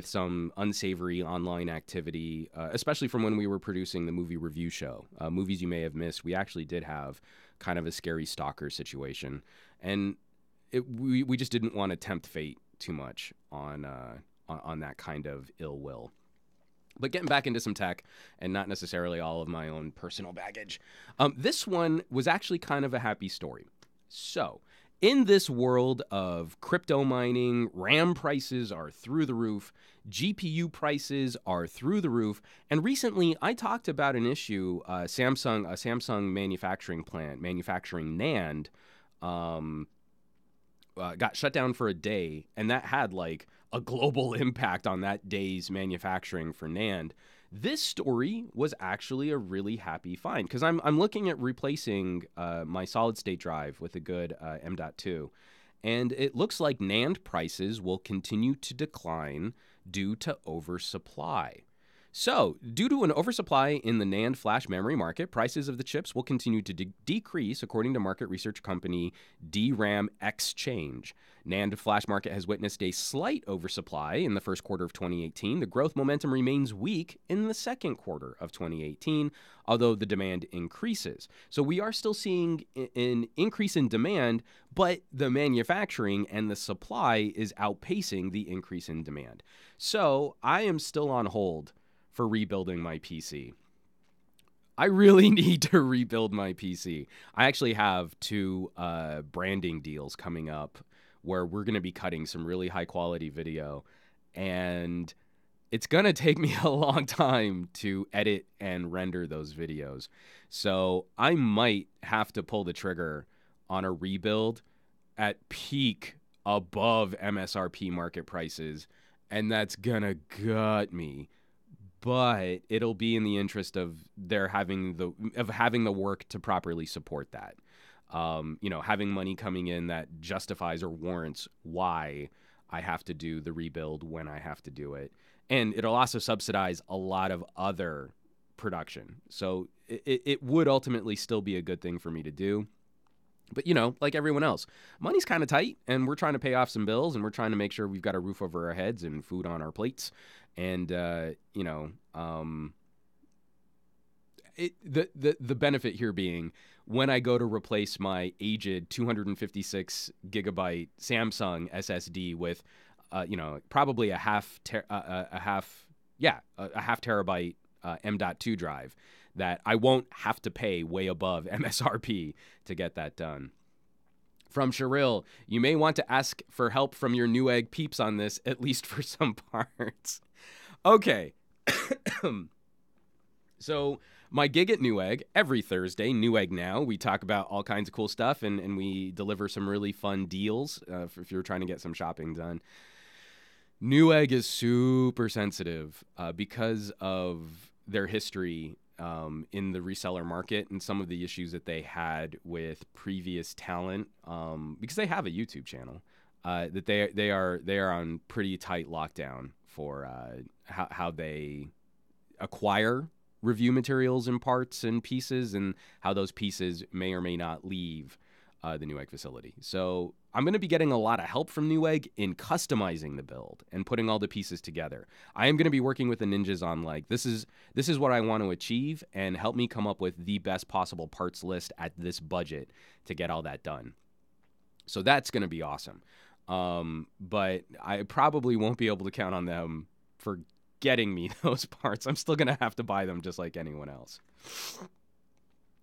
some unsavory online activity, especially from when we were producing the movie review show. Movies You May Have Missed. We actually did have kind of a scary stalker situation, and we just didn't want to tempt fate too much on that kind of ill will. But getting back into some tech, and not necessarily all of my own personal baggage, this one was actually kind of a happy story. So, in this world of crypto mining, RAM prices are through the roof, GPU prices are through the roof, and recently I talked about an issue, a Samsung manufacturing plant, manufacturing NAND, got shut down for a day, and that had like a global impact on that day's manufacturing for NAND. This story was actually a really happy find, because I'm looking at replacing my solid state drive with a good M.2, and it looks like NAND prices will continue to decline due to oversupply. So, due to an oversupply in the NAND flash memory market, prices of the chips will continue to decrease, according to market research company DRAM Exchange. NAND flash market has witnessed a slight oversupply in the first quarter of 2018. The growth momentum remains weak in the second quarter of 2018, although the demand increases. So we are still seeing an increase in demand, but the manufacturing and the supply is outpacing the increase in demand. So I am still on hold for rebuilding my PC. I really need to rebuild my PC. I actually have 2 branding deals coming up where we're going to be cutting some really high quality video, and it's going to take me a long time to edit and render those videos. So I might have to pull the trigger on a rebuild at peak above MSRP market prices, and that's going to gut me. But it'll be in the interest of having the work to properly support that. Having money coming in that justifies or warrants why I have to do the rebuild when I have to do it. And it'll also subsidize a lot of other production. So it would ultimately still be a good thing for me to do. But, like everyone else, money's kind of tight, and we're trying to pay off some bills, and we're trying to make sure we've got a roof over our heads and food on our plates. And, the benefit here being when I go to replace my aged 256 gigabyte Samsung SSD with, probably a half terabyte M.2 drive, that I won't have to pay way above MSRP to get that done. From Cheryl, you may want to ask for help from your Newegg peeps on this, at least for some parts. Okay. So my gig at Newegg, every Thursday, Newegg Now, we talk about all kinds of cool stuff, and we deliver some really fun deals if you're trying to get some shopping done. Newegg is super sensitive because of their history in the reseller market and some of the issues that they had with previous talent, because they have a YouTube channel that they are on pretty tight lockdown for how they acquire review materials and parts and pieces, and how those pieces may or may not leave the Newegg facility. So I'm going to be getting a lot of help from Newegg in customizing the build and putting all the pieces together. I am going to be working with the ninjas on this is what I want to achieve, and help me come up with the best possible parts list at this budget to get all that done. So that's going to be awesome. But I probably won't be able to count on them for getting me those parts. I'm still going to have to buy them just like anyone else.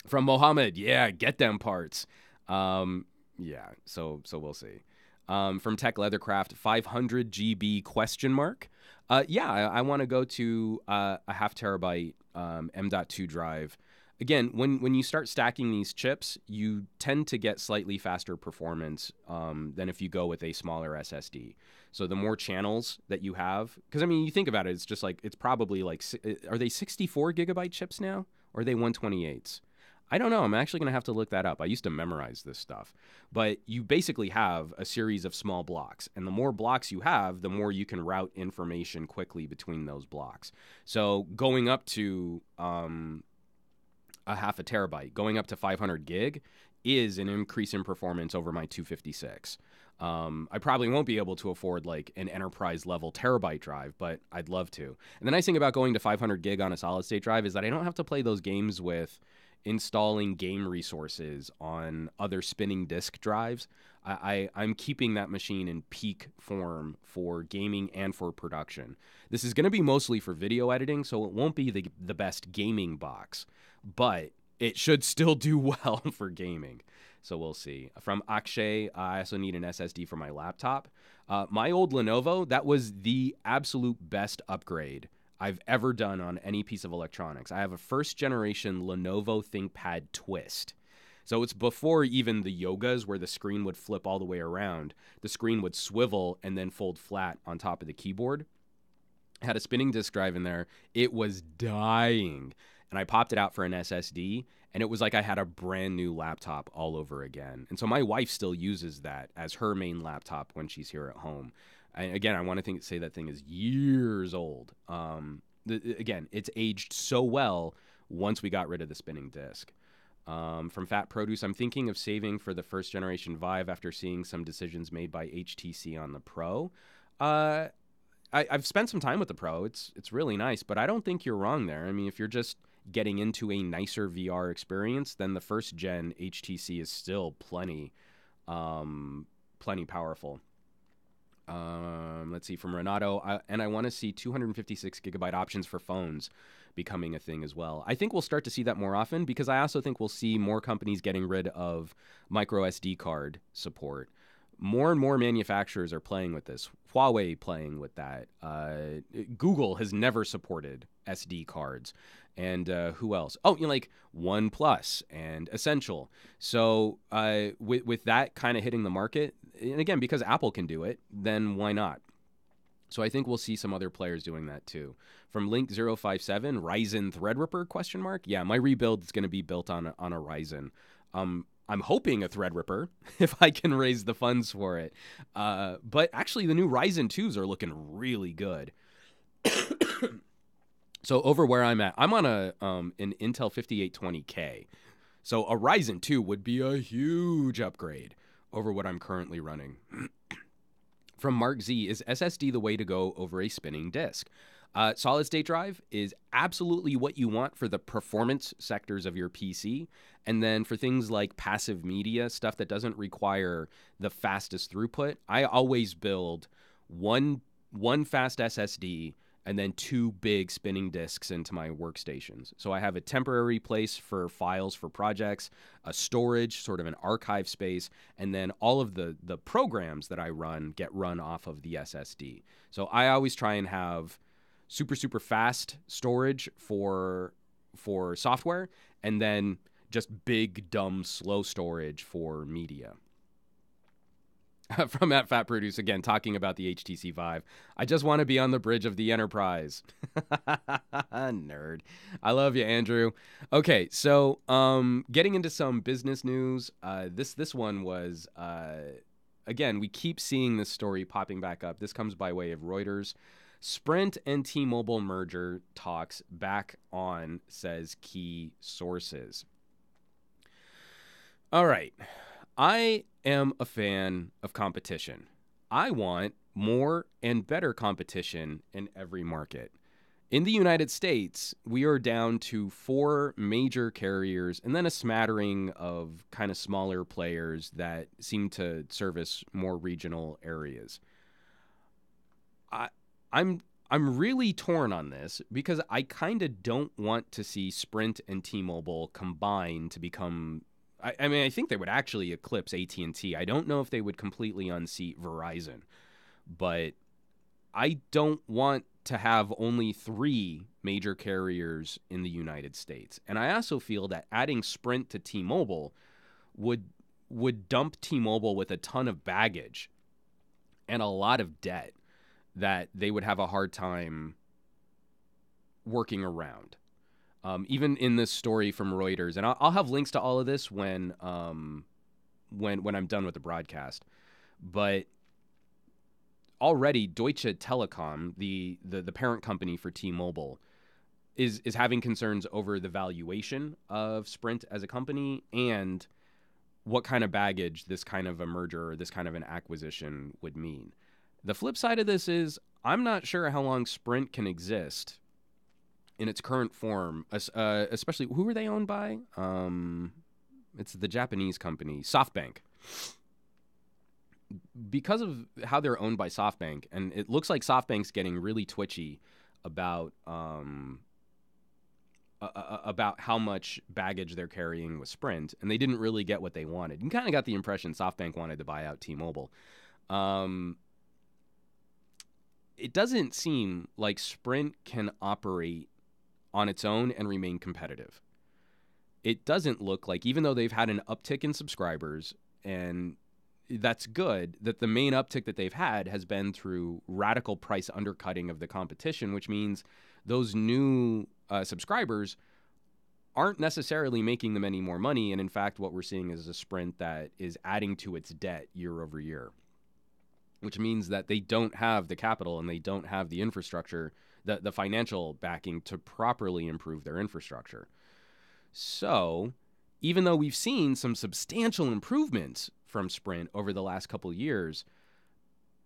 From Mohammed, yeah, get them parts. Yeah, so we'll see. From Tech Leathercraft, 500 GB question mark. I want to go to a half terabyte M.2 drive. Again, when you start stacking these chips, you tend to get slightly faster performance than if you go with a smaller SSD. So the more channels that you have, because you think about it, it's just it's probably are they 64 gigabyte chips now, or are they 128s? I don't know. I'm actually going to have to look that up. I used to memorize this stuff. But you basically have a series of small blocks. And the more blocks you have, the more you can route information quickly between those blocks. So going up to a half a terabyte, going up to 500 gig is an increase in performance over my 256. I probably won't be able to afford an enterprise level terabyte drive, but I'd love to. And the nice thing about going to 500 gig on a solid state drive is that I don't have to play those games with installing game resources on other spinning disk drives. I'm keeping that machine in peak form for gaming and for production. This is going to be mostly for video editing, so it won't be the best gaming box, but it should still do well for gaming. So we'll see. From Akshay, I also need an SSD for my laptop. My old Lenovo, that was the absolute best upgrade I've ever done on any piece of electronics. I have a first generation Lenovo ThinkPad Twist. So it's before even the Yogas where the screen would flip all the way around. The screen would swivel and then fold flat on top of the keyboard. It had a spinning disk drive in there. It was dying. And I popped it out for an SSD, and it was like I had a brand new laptop all over again. And so my wife still uses that as her main laptop when she's here at home. Again, I want to say that thing is years old. Again, it's aged so well once we got rid of the spinning disc. From Fat Produce, I'm thinking of saving for the first generation Vive after seeing some decisions made by HTC on the Pro. I've spent some time with the Pro. It's really nice, but I don't think you're wrong there. If you're just getting into a nicer VR experience, then the first gen HTC is still plenty powerful. Let's see, from Renato, and I want to see 256 gigabyte options for phones becoming a thing as well. I think we'll start to see that more often because I also think we'll see more companies getting rid of micro SD card support. More and more manufacturers are playing with this. Huawei playing with that. Google has never supported SD cards. And who else? Oh, like OnePlus and Essential. So with that kind of hitting the market, and again, because Apple can do it, then why not? So I think we'll see some other players doing that too. From Link057, Ryzen Threadripper ? Yeah, my rebuild is going to be built on a Ryzen. I'm hoping a Threadripper if I can raise the funds for it. But actually, the new Ryzen 2s are looking really good. So over where I'm at, I'm on an Intel 5820K. So a Ryzen 2 would be a huge upgrade over what I'm currently running. From Mark Z, is SSD the way to go over a spinning disk? Solid state drive is absolutely what you want for the performance sectors of your PC. And then for things like passive media, stuff that doesn't require the fastest throughput, I always build one fast SSD and then 2 big spinning disks into my workstations. So I have a temporary place for files for projects, a storage, sort of an archive space, and then all of the programs that I run get run off of the SSD. So I always try and have super fast storage for software, and then just big, dumb, slow storage for media. From at Fat Produce, again, talking about the HTC Vive. I just want to be on the bridge of the Enterprise. Nerd. I love you, Andrew. Okay, so getting into some business news. This one was, again, we keep seeing this story popping back up. This comes by way of Reuters. Sprint and T-Mobile merger talks back on, says key sources. All right. I am a fan of competition. I want more and better competition in every market. In the United States, we are down to 4 major carriers and then a smattering of kind of smaller players that seem to service more regional areas. I'm really torn on this because I kind of don't want to see Sprint and T-Mobile combine to become... I mean, I think they would actually eclipse AT&T. I don't know if they would completely unseat Verizon, but I don't want to have only 3 major carriers in the United States. And I also feel that adding Sprint to T-Mobile would dump T-Mobile with a ton of baggage and a lot of debt that they would have a hard time working around. Even in this story from Reuters, and I'll have links to all of this when I'm done with the broadcast. But already Deutsche Telekom, the parent company for T-Mobile, is having concerns over the valuation of Sprint as a company and what kind of baggage this kind of a merger or this kind of an acquisition would mean. The flip side of this is I'm not sure how long Sprint can exist in its current form, especially, who are they owned by? It's the Japanese company, SoftBank. Because of how they're owned by SoftBank, and it looks like SoftBank's getting really twitchy about how much baggage they're carrying with Sprint, and they didn't really get what they wanted. You kind of got the impression SoftBank wanted to buy out T-Mobile. It doesn't seem like Sprint can operate on its own and remain competitive. It doesn't look like, even though they've had an uptick in subscribers, and that's good, that the main uptick that they've had has been through radical price undercutting of the competition, which means those new subscribers aren't necessarily making them any more money. And in fact, what we're seeing is a Sprint that is adding to its debt year over year, which means that they don't have the capital and they don't have the infrastructure, the financial backing to properly improve their infrastructure. So even though we've seen some substantial improvements from Sprint over the last couple of years,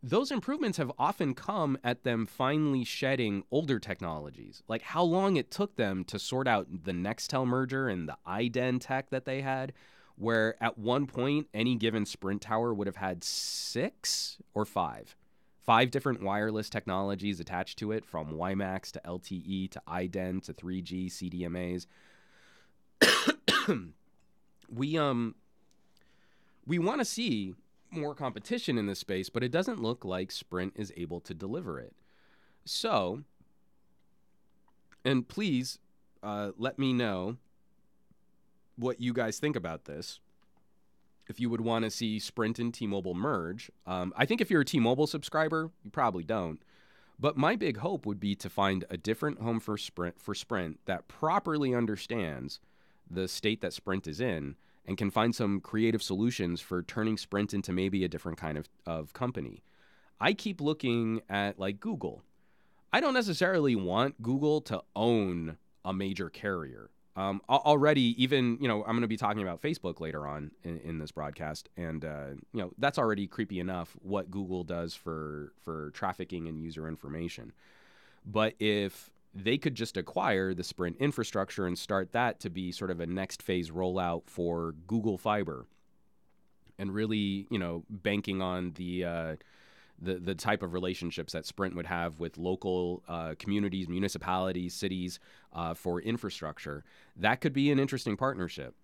those improvements have often come at them finally shedding older technologies, like how long it took them to sort out the Nextel merger and the iDen tech that they had, where at one point any given Sprint tower would have had 6 or 5 5 different wireless technologies attached to it, from WiMAX to LTE to iDen to 3G, CDMAs. We want to see more competition in this space, but it doesn't look like Sprint is able to deliver it. So, and please let me know what you guys think about this. If you would want to see Sprint and T-Mobile merge. I think if you're a T-Mobile subscriber, you probably don't. But my big hope would be to find a different home for Sprint that properly understands the state that Sprint is in and can find some creative solutions for turning Sprint into maybe a different kind of company. I keep looking at like Google. I don't necessarily want Google to own a major carrier. Already, even, I'm going to be talking about Facebook later on in this broadcast, and that's already creepy enough what Google does for trafficking and user information. But if they could just acquire the Sprint infrastructure and start that to be sort of a next phase rollout for Google Fiber, and really, banking on the type of relationships that Sprint would have with local communities, municipalities, cities for infrastructure, that could be an interesting partnership.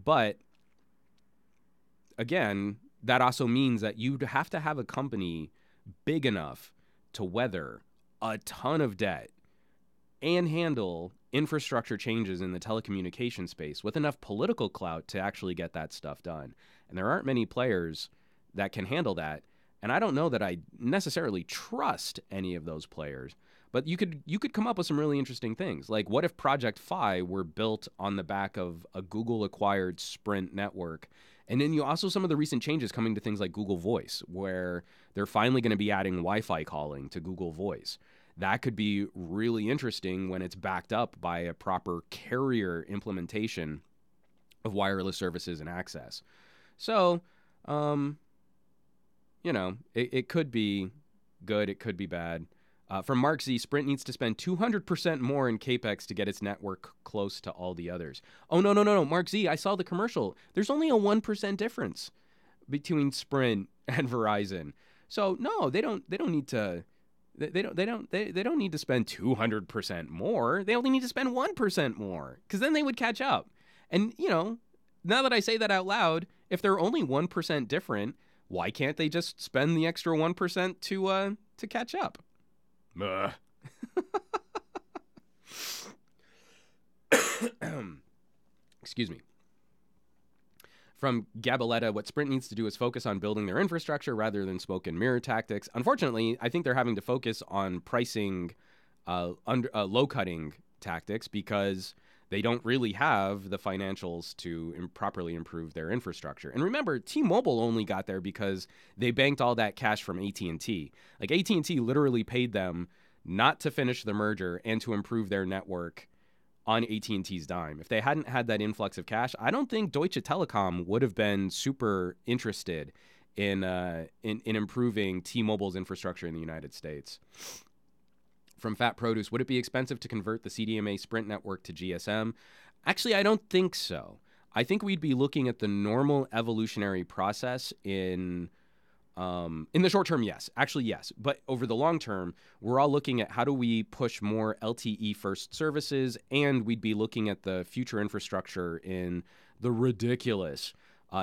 But again, that also means that you'd have to have a company big enough to weather a ton of debt and handle infrastructure changes in the telecommunication space with enough political clout to actually get that stuff done. And there aren't many players that can handle that. And I don't know that I necessarily trust any of those players, but you could come up with some really interesting things. Like, what if Project Fi were built on the back of a Google-acquired Sprint network? And then you also some of the recent changes coming to things like Google Voice, where they're finally going to be adding Wi-Fi calling to Google Voice. That could be really interesting when it's backed up by a proper carrier implementation of wireless services and access. So, it could be good, it could be bad. From Mark Z, Sprint needs to spend 200% more in CapEx to get its network close to all the others. Oh, no, Mark Z, I saw the commercial. There's only a 1% difference between Sprint and Verizon. So no, they don't need to. They don't need to spend 200% more. They only need to spend 1% more, because then they would catch up. And now that I say that out loud, if they're only 1% different, why can't they just spend the extra 1% to catch up? Excuse me. From Gabaletta, what Sprint needs to do is focus on building their infrastructure rather than smoke and mirror tactics. Unfortunately, I think they're having to focus on pricing, low-cutting tactics, because they don't really have the financials to properly improve their infrastructure. And remember, T-Mobile only got there because they banked all that cash from AT&T. Like, AT&T literally paid them not to finish the merger and to improve their network on AT&T's dime. If they hadn't had that influx of cash, I don't think Deutsche Telekom would have been super interested in improving T-Mobile's infrastructure in the United States. From Fat Produce, would it be expensive to convert the CDMA Sprint network to GSM? Actually, I don't think so. I think we'd be looking at the normal evolutionary process in the short term, yes. Actually, yes. But over the long term, we're all looking at how do we push more LTE first services, and we'd be looking at the future infrastructure in the ridiculous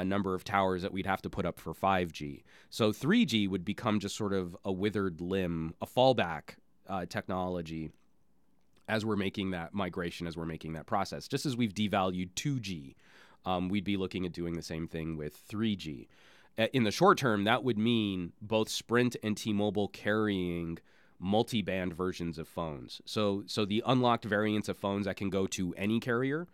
number of towers that we'd have to put up for 5G. So 3G would become just sort of a withered limb, a fallback technology as we're making that migration, as we're making that process. Just as we've devalued 2G, we'd be looking at doing the same thing with 3G. In the short term, that would mean both Sprint and T-Mobile carrying multi-band versions of phones. So the unlocked variants of phones that can go to any carrier,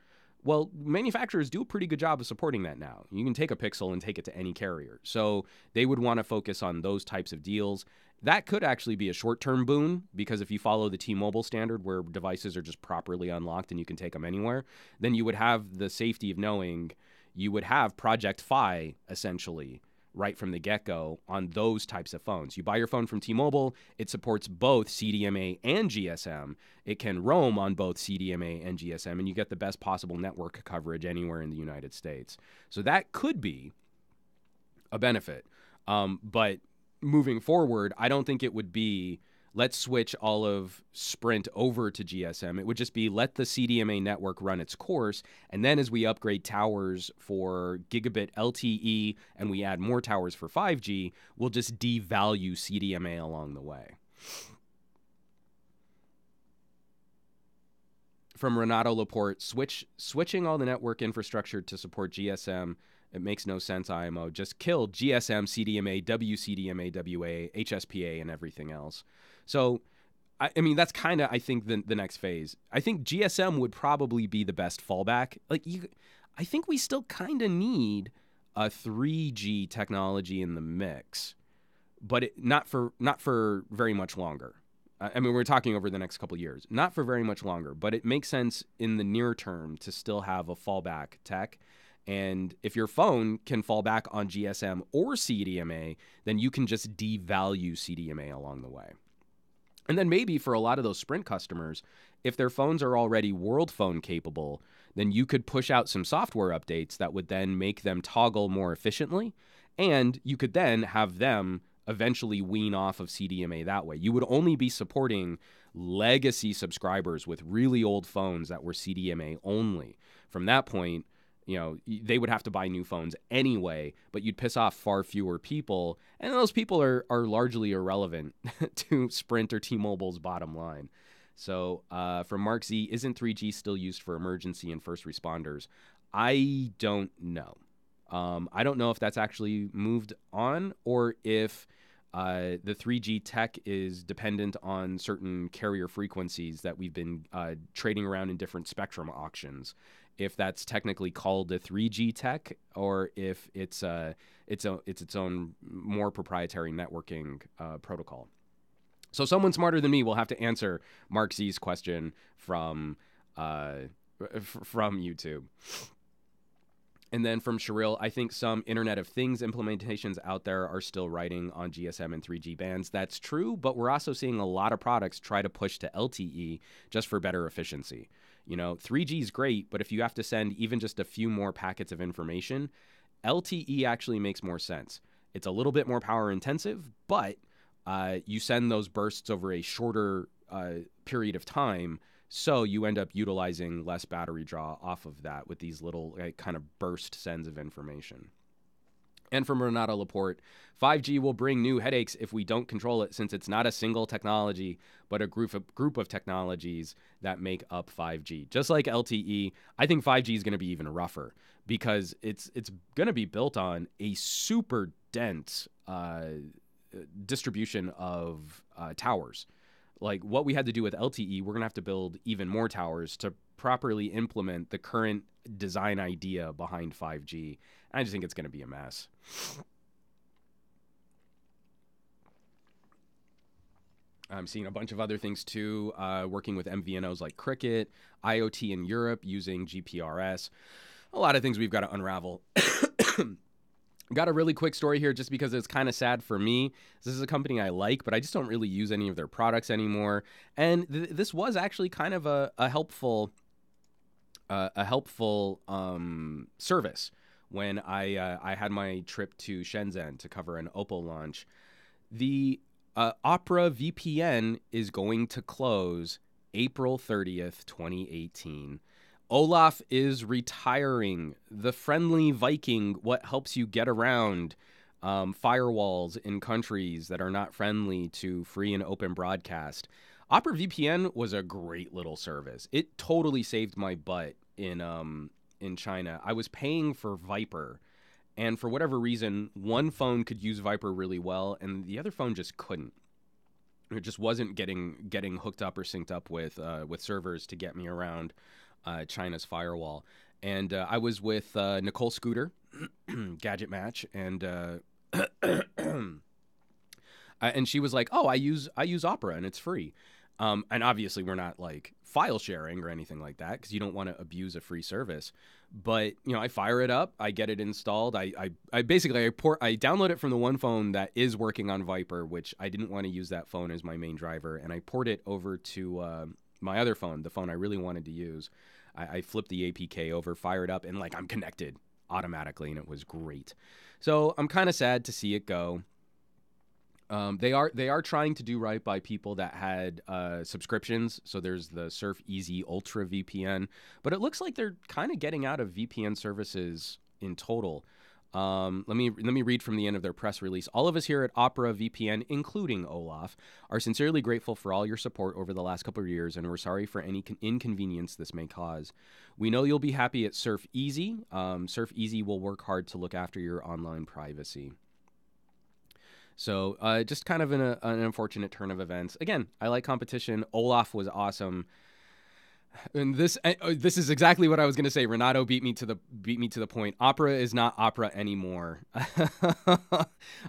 well, manufacturers do a pretty good job of supporting that now. You can take a Pixel and take it to any carrier. So they would want to focus on those types of deals. That could actually be a short-term boon, because if you follow the T-Mobile standard where devices are just properly unlocked and you can take them anywhere, then you would have the safety of knowing you would have Project Fi, essentially, right from the get-go on those types of phones. You buy your phone from T-Mobile, it supports both CDMA and GSM. It can roam on both CDMA and GSM, and you get the best possible network coverage anywhere in the United States. So that could be a benefit. But moving forward, I don't think it would be let's switch all of Sprint over to GSM. It would just be let the CDMA network run its course, and then as we upgrade towers for gigabit LTE and we add more towers for 5G, we'll just devalue CDMA along the way. From Renato Laporte, switching all the network infrastructure to support GSM, it makes no sense, IMO. Just kill GSM, CDMA, WCDMA, WA, HSPA, and everything else. So, I mean, that's kind of, I think, the next phase. I think GSM would probably be the best fallback. I think we still kind of need a 3G technology in the mix, but not for very much longer. I mean, we're talking over the next couple of years. Not for very much longer, but it makes sense in the near term to still have a fallback tech. And if your phone can fall back on GSM or CDMA, then you can just devalue CDMA along the way. And then maybe for a lot of those Sprint customers, if their phones are already World Phone capable, then you could push out some software updates that would then make them toggle more efficiently. And you could then have them eventually wean off of CDMA that way. You would only be supporting legacy subscribers with really old phones that were CDMA only. From that point, they would have to buy new phones anyway, but you'd piss off far fewer people, and those people are largely irrelevant to Sprint or T-Mobile's bottom line. So from Mark Z, isn't 3G still used for emergency and first responders? I don't know. I don't know if that's actually moved on or if the 3G tech is dependent on certain carrier frequencies that we've been trading around in different spectrum auctions. If that's technically called the 3G tech, or if it's its own more proprietary networking protocol. So someone smarter than me will have to answer Mark Z's question from YouTube. And then from Sherrill, I think some Internet of Things implementations out there are still riding on GSM and 3G bands. That's true, but we're also seeing a lot of products try to push to LTE just for better efficiency. 3G is great, but if you have to send even just a few more packets of information, LTE actually makes more sense. It's a little bit more power intensive, but you send those bursts over a shorter period of time, so you end up utilizing less battery draw off of that with these little kind of burst sends of information. And from Renato Laporte, 5G will bring new headaches if we don't control it, since it's not a single technology, but a group of technologies that make up 5G. Just like LTE, I think 5G is going to be even rougher because it's going to be built on a super dense distribution of towers. Like what we had to do with LTE, we're going to have to build even more towers to properly implement the current design idea behind 5G. I just think it's going to be a mess. I'm seeing a bunch of other things too, working with MVNOs like Cricket, IoT in Europe using GPRS. A lot of things we've got to unravel. Got a really quick story here just because it's kind of sad for me. This is a company I like, but I just don't really use any of their products anymore. And this was actually kind of a helpful service when I had my trip to Shenzhen to cover an Oppo launch. The Opera VPN is going to close April 30th, 2018. Olaf is retiring. The friendly Viking, what helps you get around firewalls in countries that are not friendly to free and open broadcast. Opera VPN was a great little service. It totally saved my butt in China. I was paying for Viper, and for whatever reason, one phone could use Viper really well, and the other phone just couldn't. It just wasn't getting hooked up or synced up with servers to get me around China's firewall. And I was with Nicole Scooter, Gadget Match, and and she was like, "Oh, I use Opera and it's free." And obviously, we're not like file sharing or anything like that because you don't want to abuse a free service. But I fire it up, I get it installed. I download it from the one phone that is working on Viper, which I didn't want to use that phone as my main driver, and I port it over to my other phone, the phone I really wanted to use. I flipped the APK over, fired up, and I'm connected automatically, and it was great. So I'm kind of sad to see it go. They are trying to do right by people that had subscriptions. So there's the Surf Easy Ultra VPN, but it looks like they're kind of getting out of VPN services in total. Let me read from the end of their press release. All of us here at Opera VPN, including Olaf, are sincerely grateful for all your support over the last couple of years, and we're sorry for any inconvenience this may cause. We know you'll be happy at Surf Easy. Surf Easy will work hard to look after your online privacy. So just kind of an unfortunate turn of events. Again, I like competition. Olaf was awesome. And this is exactly what I was going to say. Renato beat me to the point. Opera is not Opera anymore.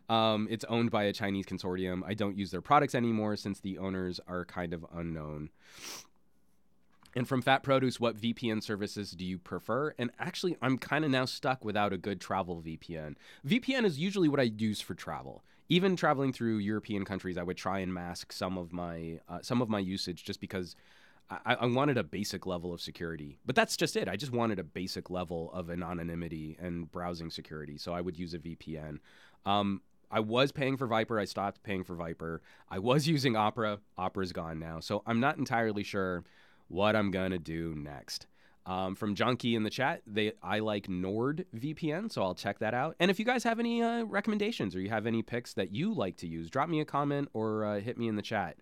It's owned by a Chinese consortium. I don't use their products anymore since the owners are kind of unknown. And from Fat Produce, what VPN services do you prefer? And actually, I'm kind of now stuck without a good travel VPN. VPN is usually what I use for travel. Even traveling through European countries, I would try and mask some of my usage just because I wanted a basic level of security. But that's just it. I just wanted a basic level of anonymity and browsing security. So I would use a VPN. I was paying for Viper. I stopped paying for Viper. I was using Opera. Opera's gone now. So I'm not entirely sure what I'm going to do next. From Junkie in the chat, I like NordVPN, so I'll check that out. And if you guys have any recommendations or you have any picks that you like to use, drop me a comment or hit me in the chat.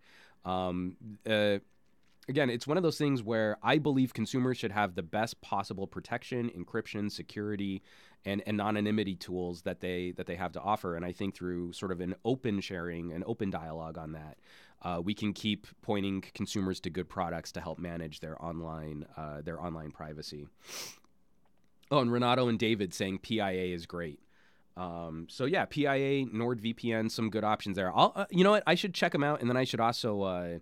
Again, it's one of those things where I believe consumers should have the best possible protection, encryption, security, and anonymity tools that they have to offer. And I think through sort of an open sharing, an open dialogue on that, we can keep pointing consumers to good products to help manage their online privacy. Oh, and Renato and David saying PIA is great. So yeah, PIA, NordVPN, some good options there. You know what? I should check them out, and then I should also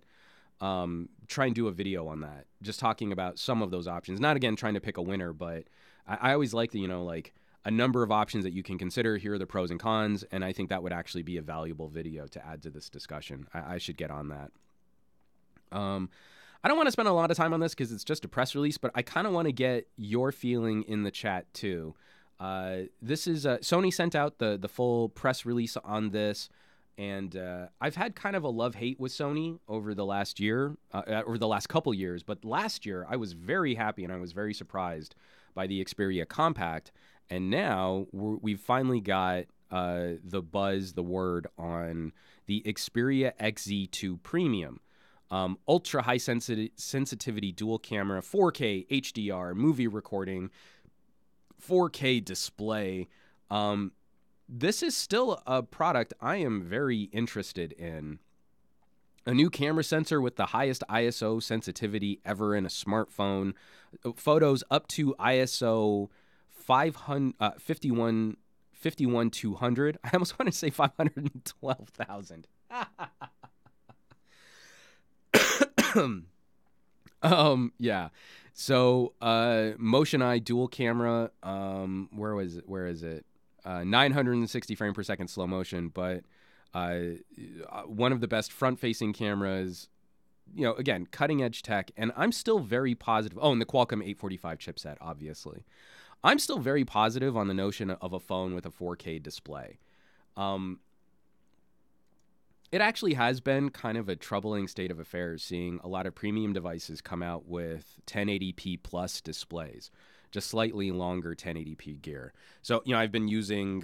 try and do a video on that, just talking about some of those options. Not again trying to pick a winner, but I always like like a number of options that you can consider. Here are the pros and cons, and I think that would actually be a valuable video to add to this discussion. I should get on that. I don't want to spend a lot of time on this because it's just a press release, but I kind of want to get your feeling in the chat too. This is Sony sent out the full press release on this. And I've had kind of a love-hate with Sony over the last year, or the last couple years. But last year, I was very happy and I was very surprised by the Xperia Compact. And now we've finally got the buzz, the word on the Xperia XZ2 Premium. Ultra high sensitivity dual camera, 4K HDR, movie recording, 4K display. This is still a product I am very interested in. A new camera sensor with the highest ISO sensitivity ever in a smartphone. Photos up to ISO 51200. I almost want to say 512,000. Yeah. So, Motion Eye dual camera. Where is it? 960 frame per second slow motion, but one of the best front-facing cameras, again, cutting-edge tech, and I'm still very positive. Oh, and the Qualcomm 845 chipset, obviously. I'm still very positive on the notion of a phone with a 4K display. It actually has been kind of a troubling state of affairs seeing a lot of premium devices come out with 1080p plus displays. Just slightly longer 1080p gear. So, I've been using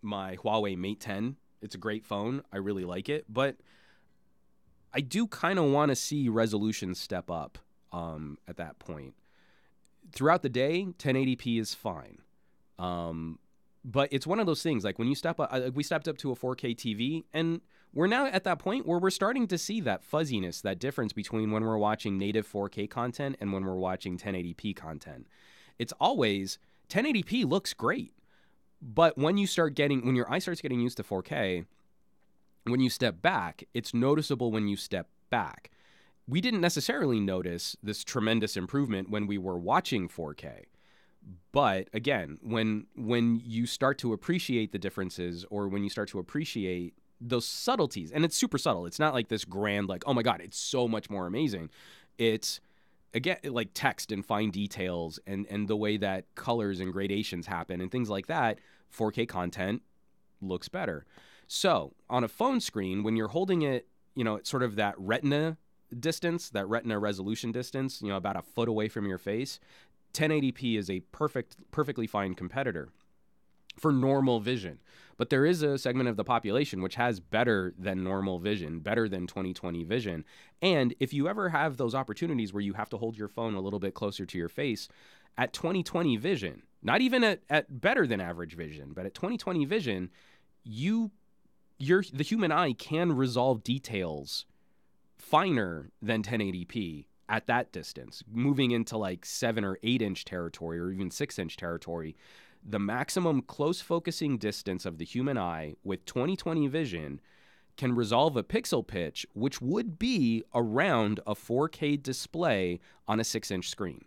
my Huawei Mate 10. It's a great phone. I really like it. But I do kind of want to see resolution step up at that point. Throughout the day, 1080p is fine. But it's one of those things, like when you step up, we stepped up to a 4K TV, and we're now at that point where we're starting to see that fuzziness, that difference between when we're watching native 4K content and when we're watching 1080p content. It's always 1080p looks great, but when your eye starts getting used to 4K, when you step back, it's noticeable when you step back. We didn't necessarily notice this tremendous improvement when we were watching 4K. But again, when you start to appreciate the differences, or when you start to appreciate those subtleties, and it's super subtle. It's not like this grand, like, oh my God, it's so much more amazing. It's, again, like text and fine details and the way that colors and gradations happen and things like that. 4K content looks better. So on a phone screen, when you're holding it, at sort of that retina distance, that retina resolution distance, about a foot away from your face, 1080p is a perfectly fine competitor for normal vision. But there is a segment of the population which has better than normal vision, better than 20/20 vision. And if you ever have those opportunities where you have to hold your phone a little bit closer to your face, at 20/20 vision, not even at better than average vision, but at 20/20 vision, the human eye can resolve details finer than 1080p at that distance, moving into like 7 or 8 inch territory or even 6 inch territory. The maximum close focusing distance of the human eye with 20/20 vision can resolve a pixel pitch, which would be around a 4K display on a 6-inch screen.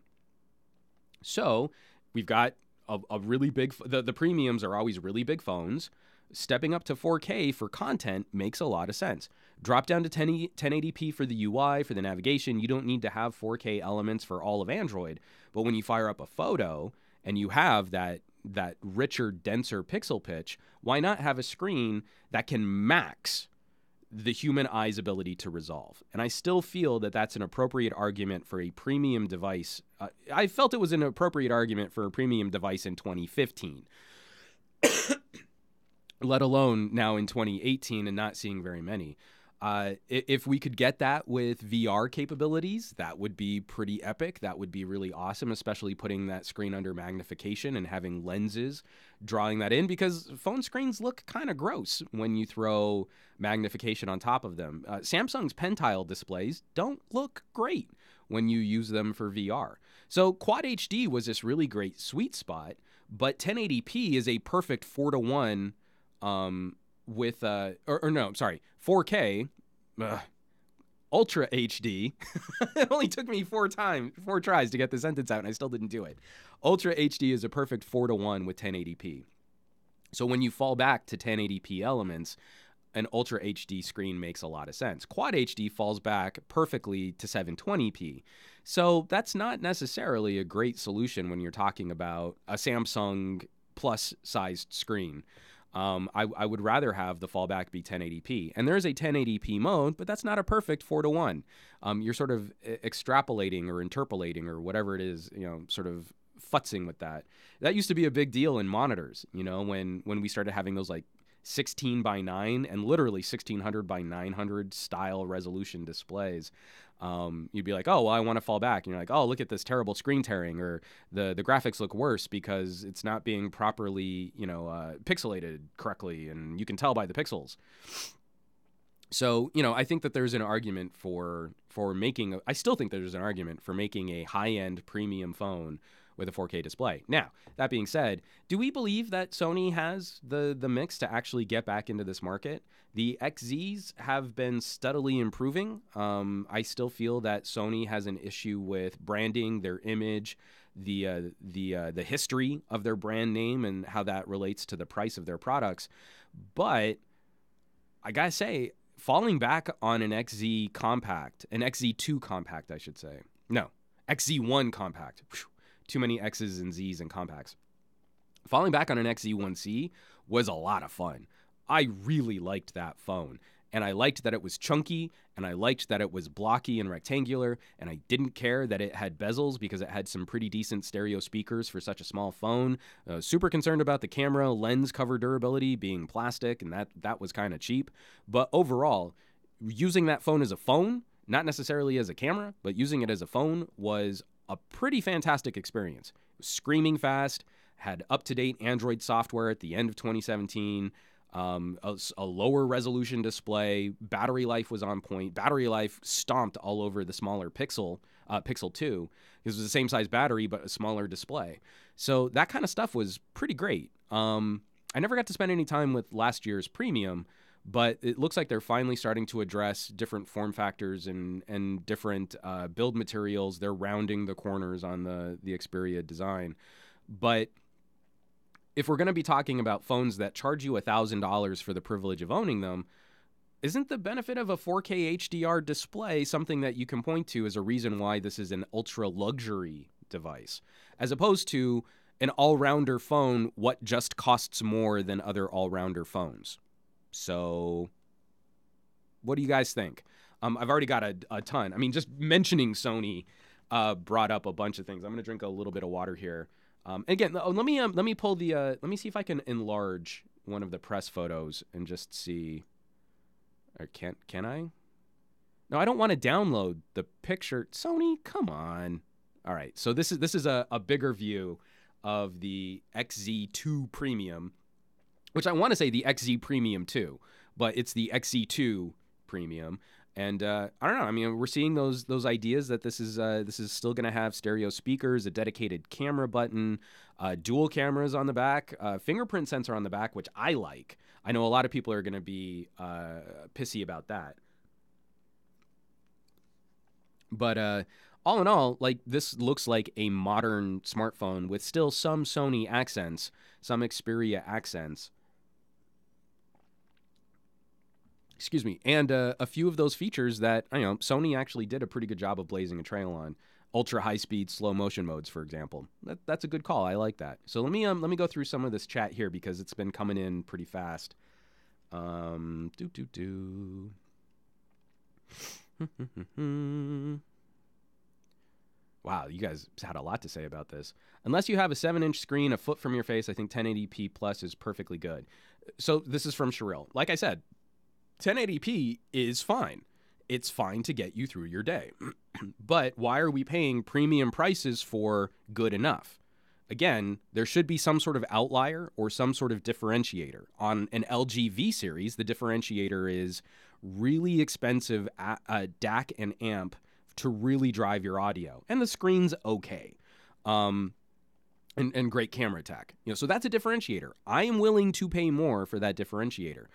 So we've got a really big, the premiums are always really big phones. Stepping up to 4K for content makes a lot of sense. Drop down to 1080p for the UI, for the navigation. You don't need to have 4K elements for all of Android. But when you fire up a photo and you have that richer, denser pixel pitch, why not have a screen that can max the human eye's ability to resolve? And I still feel that that's an appropriate argument for a premium device. I felt it was an appropriate argument for a premium device in 2015. Let alone now in 2018 and not seeing very many. If we could get that with VR capabilities, that would be pretty epic. That would be really awesome, especially putting that screen under magnification and having lenses drawing that in, because phone screens look kind of gross when you throw magnification on top of them. Samsung's Pentile displays don't look great when you use them for VR. So Quad HD was this really great sweet spot, but 1080p is a perfect 4-to-1 with 4K, Ultra HD. It only took me 4 tries to get the sentence out, and I still didn't do it. Ultra HD is a perfect 4-to-1 with 1080p. So when you fall back to 1080p elements, an Ultra HD screen makes a lot of sense. Quad HD falls back perfectly to 720p. So that's not necessarily a great solution when you're talking about a Samsung Plus-sized screen. I would rather have the fallback be 1080p. And there is a 1080p mode, but that's not a perfect 4-to-1. You're sort of extrapolating or interpolating or whatever it is, sort of futzing with that. That used to be a big deal in monitors, when we started having those like 16:9 and literally 1600:900 style resolution displays. You'd be like, oh, well, I want to fall back. And you're like, oh, look at this terrible screen tearing, or the graphics look worse because it's not being properly, pixelated correctly, and you can tell by the pixels. So, I think that there's an argument for making, I still think there's an argument for making a high-end premium phone with a 4K display. Now, that being said, do we believe that Sony has the mix to actually get back into this market? The XZs have been steadily improving. I still feel that Sony has an issue with branding, their image, the history of their brand name, and how that relates to the price of their products. But I gotta say, falling back on an XZ compact, an XZ2 compact, I should say. No, XZ1 compact. Whew. Too many X's and Z's and compacts. Falling back on an XZ1C was a lot of fun. I really liked that phone. And I liked that it was chunky, and I liked that it was blocky and rectangular, and I didn't care that it had bezels because it had some pretty decent stereo speakers for such a small phone. Super concerned about the camera lens cover durability being plastic, and that was kind of cheap. But overall, using that phone as a phone, not necessarily as a camera, but using it as a phone was a pretty fantastic experience. It was screaming fast, had up-to-date Android software at the end of 2017, a lower resolution display, battery life was on point. Battery life stomped all over the smaller Pixel 2, because it was the same size battery but a smaller display. So that kind of stuff was pretty great. I never got to spend any time with last year's premium, but it looks like they're finally starting to address different form factors and different build materials. They're rounding the corners on the Xperia design. But if we're going to be talking about phones that charge you $1,000 for the privilege of owning them, isn't the benefit of a 4K HDR display something that you can point to as a reason why this is an ultra luxury device, as opposed to an all-rounder phone, what just costs more than other all-rounder phones? So what do you guys think? I've already got a ton. I mean, just mentioning Sony brought up a bunch of things. I'm going to drink a little bit of water here. Again, let me pull the let me see if I can enlarge one of the press photos and just see. Or can I? No, I don't want to download the picture. Sony, come on. All right, so this is a bigger view of the XZ2 Premium, which I want to say the XZ Premium 2, but it's the XZ2 Premium. And I don't know. I mean, we're seeing those ideas that this is still going to have stereo speakers, a dedicated camera button, dual cameras on the back, fingerprint sensor on the back, which I like. I know a lot of people are going to be pissy about that. But all in all, like, this looks like a modern smartphone with still some Sony accents, some Xperia accents. Excuse me. And a few of those features that, Sony actually did a pretty good job of blazing a trail on. Ultra high speed slow motion modes, for example. That's a good call. I like that. So let me go through some of this chat here because it's been coming in pretty fast. Wow, you guys had a lot to say about this. Unless you have a 7-inch screen a foot from your face, I think 1080p plus is perfectly good. So this is from Sherrill. Like I said, 1080p is fine. It's fine to get you through your day. But why are we paying premium prices for good enough? Again, there should be some sort of outlier or some sort of differentiator. On an LG V series, the differentiator is really expensive DAC and amp to really drive your audio. And the screen's okay. And great camera tech. So that's a differentiator. I am willing to pay more for that differentiator.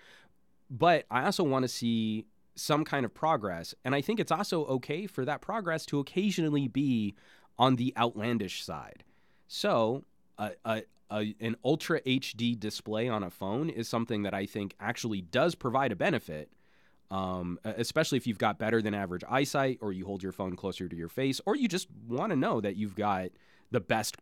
But I also want to see some kind of progress. And I think it's also okay for that progress to occasionally be on the outlandish side. So an Ultra HD display on a phone is something that I think actually does provide a benefit, especially if you've got better than average eyesight, or you hold your phone closer to your face, or you just want to know that you've got the best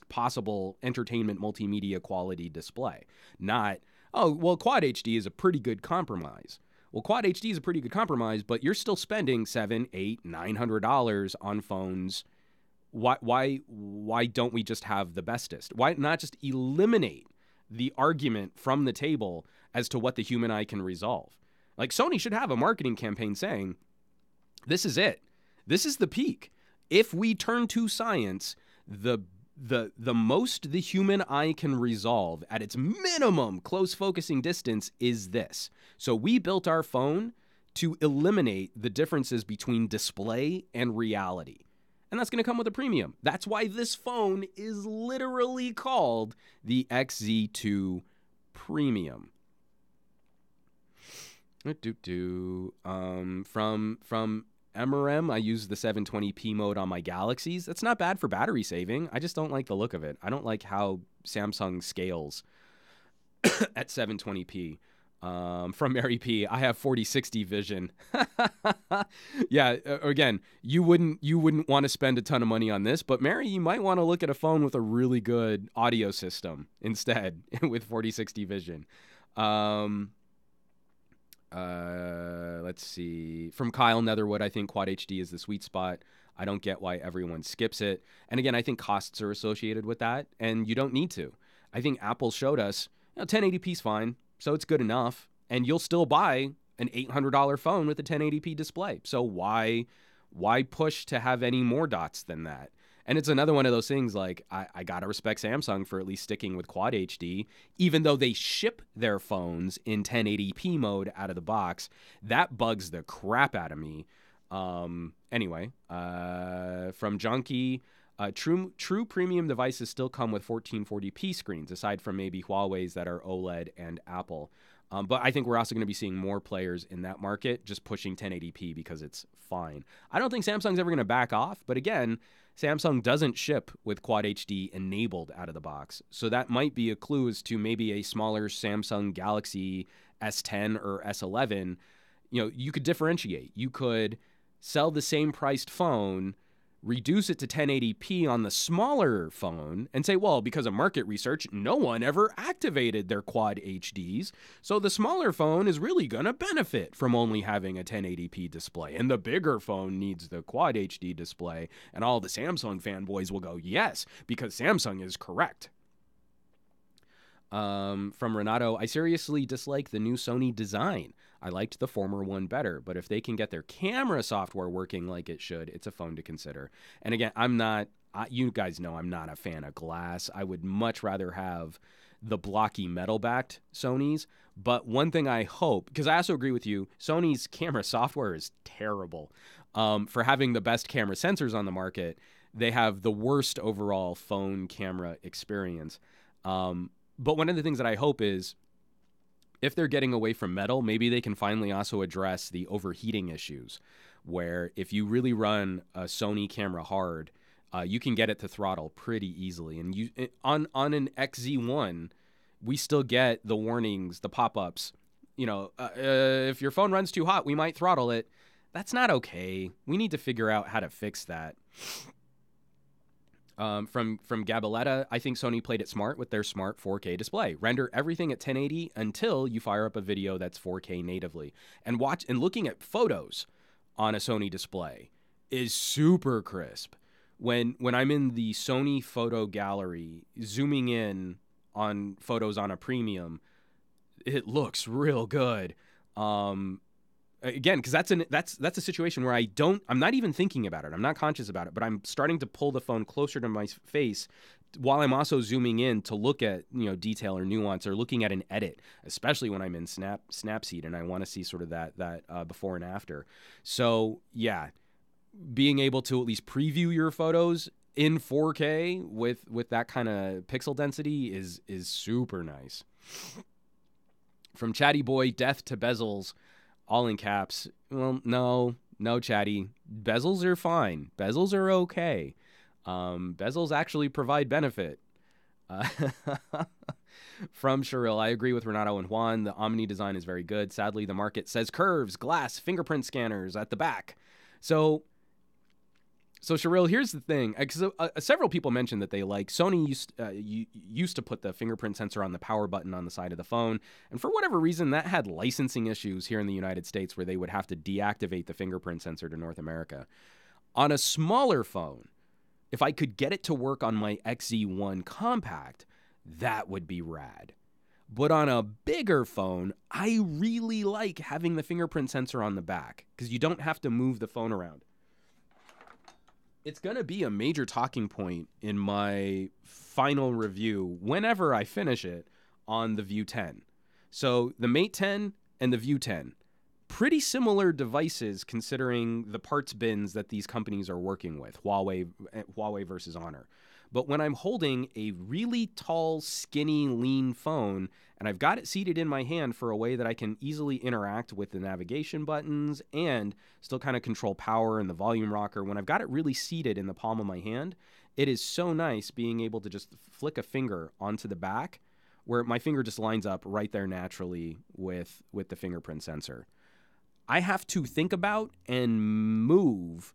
possible entertainment multimedia quality display. Not, oh, well, Quad HD is a pretty good compromise. Well, Quad HD is a pretty good compromise, but you're still spending $700, $800, $900 on phones. Why don't we just have the bestest? Why not just eliminate the argument from the table as to what the human eye can resolve? Like, Sony should have a marketing campaign saying, this is it. This is the peak. If we turn to science, the most the human eye can resolve at its minimum close focusing distance is this. So we built our phone to eliminate the differences between display and reality. And that's going to come with a premium. That's why this phone is literally called the XZ2 Premium. From MRM, I use the 720p mode on my Galaxies. That's not bad for battery saving. I just don't like the look of it. I don't like how Samsung scales at 720p. From Mary P, I have 40/60 vision. Yeah, again, you wouldn't want to spend a ton of money on this, but Mary, you might want to look at a phone with a really good audio system instead with 40/60 vision. Let's see. From Kyle Netherwood, I think Quad HD is the sweet spot. I don't get why everyone skips it. And again, I think costs are associated with that, and you don't need to. I think Apple showed us, 1080p is fine. So it's good enough, and you'll still buy an $800 phone with a 1080p display. So why push to have any more dots than that? And it's another one of those things, like, I gotta respect Samsung for at least sticking with Quad HD, even though they ship their phones in 1080p mode out of the box. That bugs the crap out of me. Anyway, from Junkie, true premium devices still come with 1440p screens, aside from maybe Huawei's that are OLED and Apple. But I think we're also going to be seeing more players in that market just pushing 1080p because it's fine. I don't think Samsung's ever going to back off, but again, Samsung doesn't ship with Quad HD enabled out of the box. So that might be a clue as to maybe a smaller Samsung Galaxy S10 or S11. You could differentiate. You could sell the same priced phone reduce it to 1080p on the smaller phone and say, well, because of market research, no one ever activated their quad HDs. So the smaller phone is really going to benefit from only having a 1080p display. And the bigger phone needs the quad HD display. And all the Samsung fanboys will go, yes, because Samsung is correct. From Renato, I seriously dislike the new Sony design. I liked the former one better, but if they can get their camera software working like it should, it's a phone to consider. And again, you guys know I'm not a fan of glass. I would much rather have the blocky metal-backed Sonys. But one thing I hope, because I also agree with you, Sony's camera software is terrible. For having the best camera sensors on the market, they have the worst overall phone camera experience. But one of the things that I hope is, if they're getting away from metal, maybe they can finally also address the overheating issues, where if you really run a Sony camera hard, you can get it to throttle pretty easily. And on an XZ1, we still get the warnings, the pop-ups. If your phone runs too hot, we might throttle it. That's not okay. We need to figure out how to fix that. From Gabaletta, I think Sony played it smart with their smart 4K display. Render everything at 1080 until you fire up a video that's 4K natively. And looking at photos on a Sony display is super crisp. When I'm in the Sony photo gallery, zooming in on photos on a premium, it looks real good. Again, because that's a situation where I'm not even thinking about it. I'm not conscious about it, but I'm starting to pull the phone closer to my face while I'm also zooming in to look at detail or nuance, or looking at an edit, especially when I'm in Snapseed and I want to see sort of that before and after. So yeah, being able to at least preview your photos in 4K with that kind of pixel density is super nice. From Chatty Boy, death to bezels. All in caps. Well, no, Chatty. Bezels are fine. Bezels are okay. Bezels actually provide benefit. From Cheryl, I agree with Renato and Juan. The Omni design is very good. Sadly, the market says curves, glass, fingerprint scanners at the back. So Cheryl, here's the thing. Several people mentioned that they like Sony used to put the fingerprint sensor on the power button on the side of the phone. And for whatever reason, that had licensing issues here in the United States where they would have to deactivate the fingerprint sensor to North America. On a smaller phone, if I could get it to work on my XZ1 Compact, that would be rad. But on a bigger phone, I really like having the fingerprint sensor on the back because you don't have to move the phone around. It's going to be a major talking point in my final review whenever I finish it on the View 10. So the Mate 10 and the View 10, pretty similar devices considering the parts bins that these companies are working with, Huawei versus Honor. But when I'm holding a really tall, skinny, lean phone, and I've got it seated in my hand for a way that I can easily interact with the navigation buttons and still kind of control power and the volume rocker, when I've got it really seated in the palm of my hand, it is so nice being able to just flick a finger onto the back where my finger just lines up right there naturally with the fingerprint sensor. I have to think about and move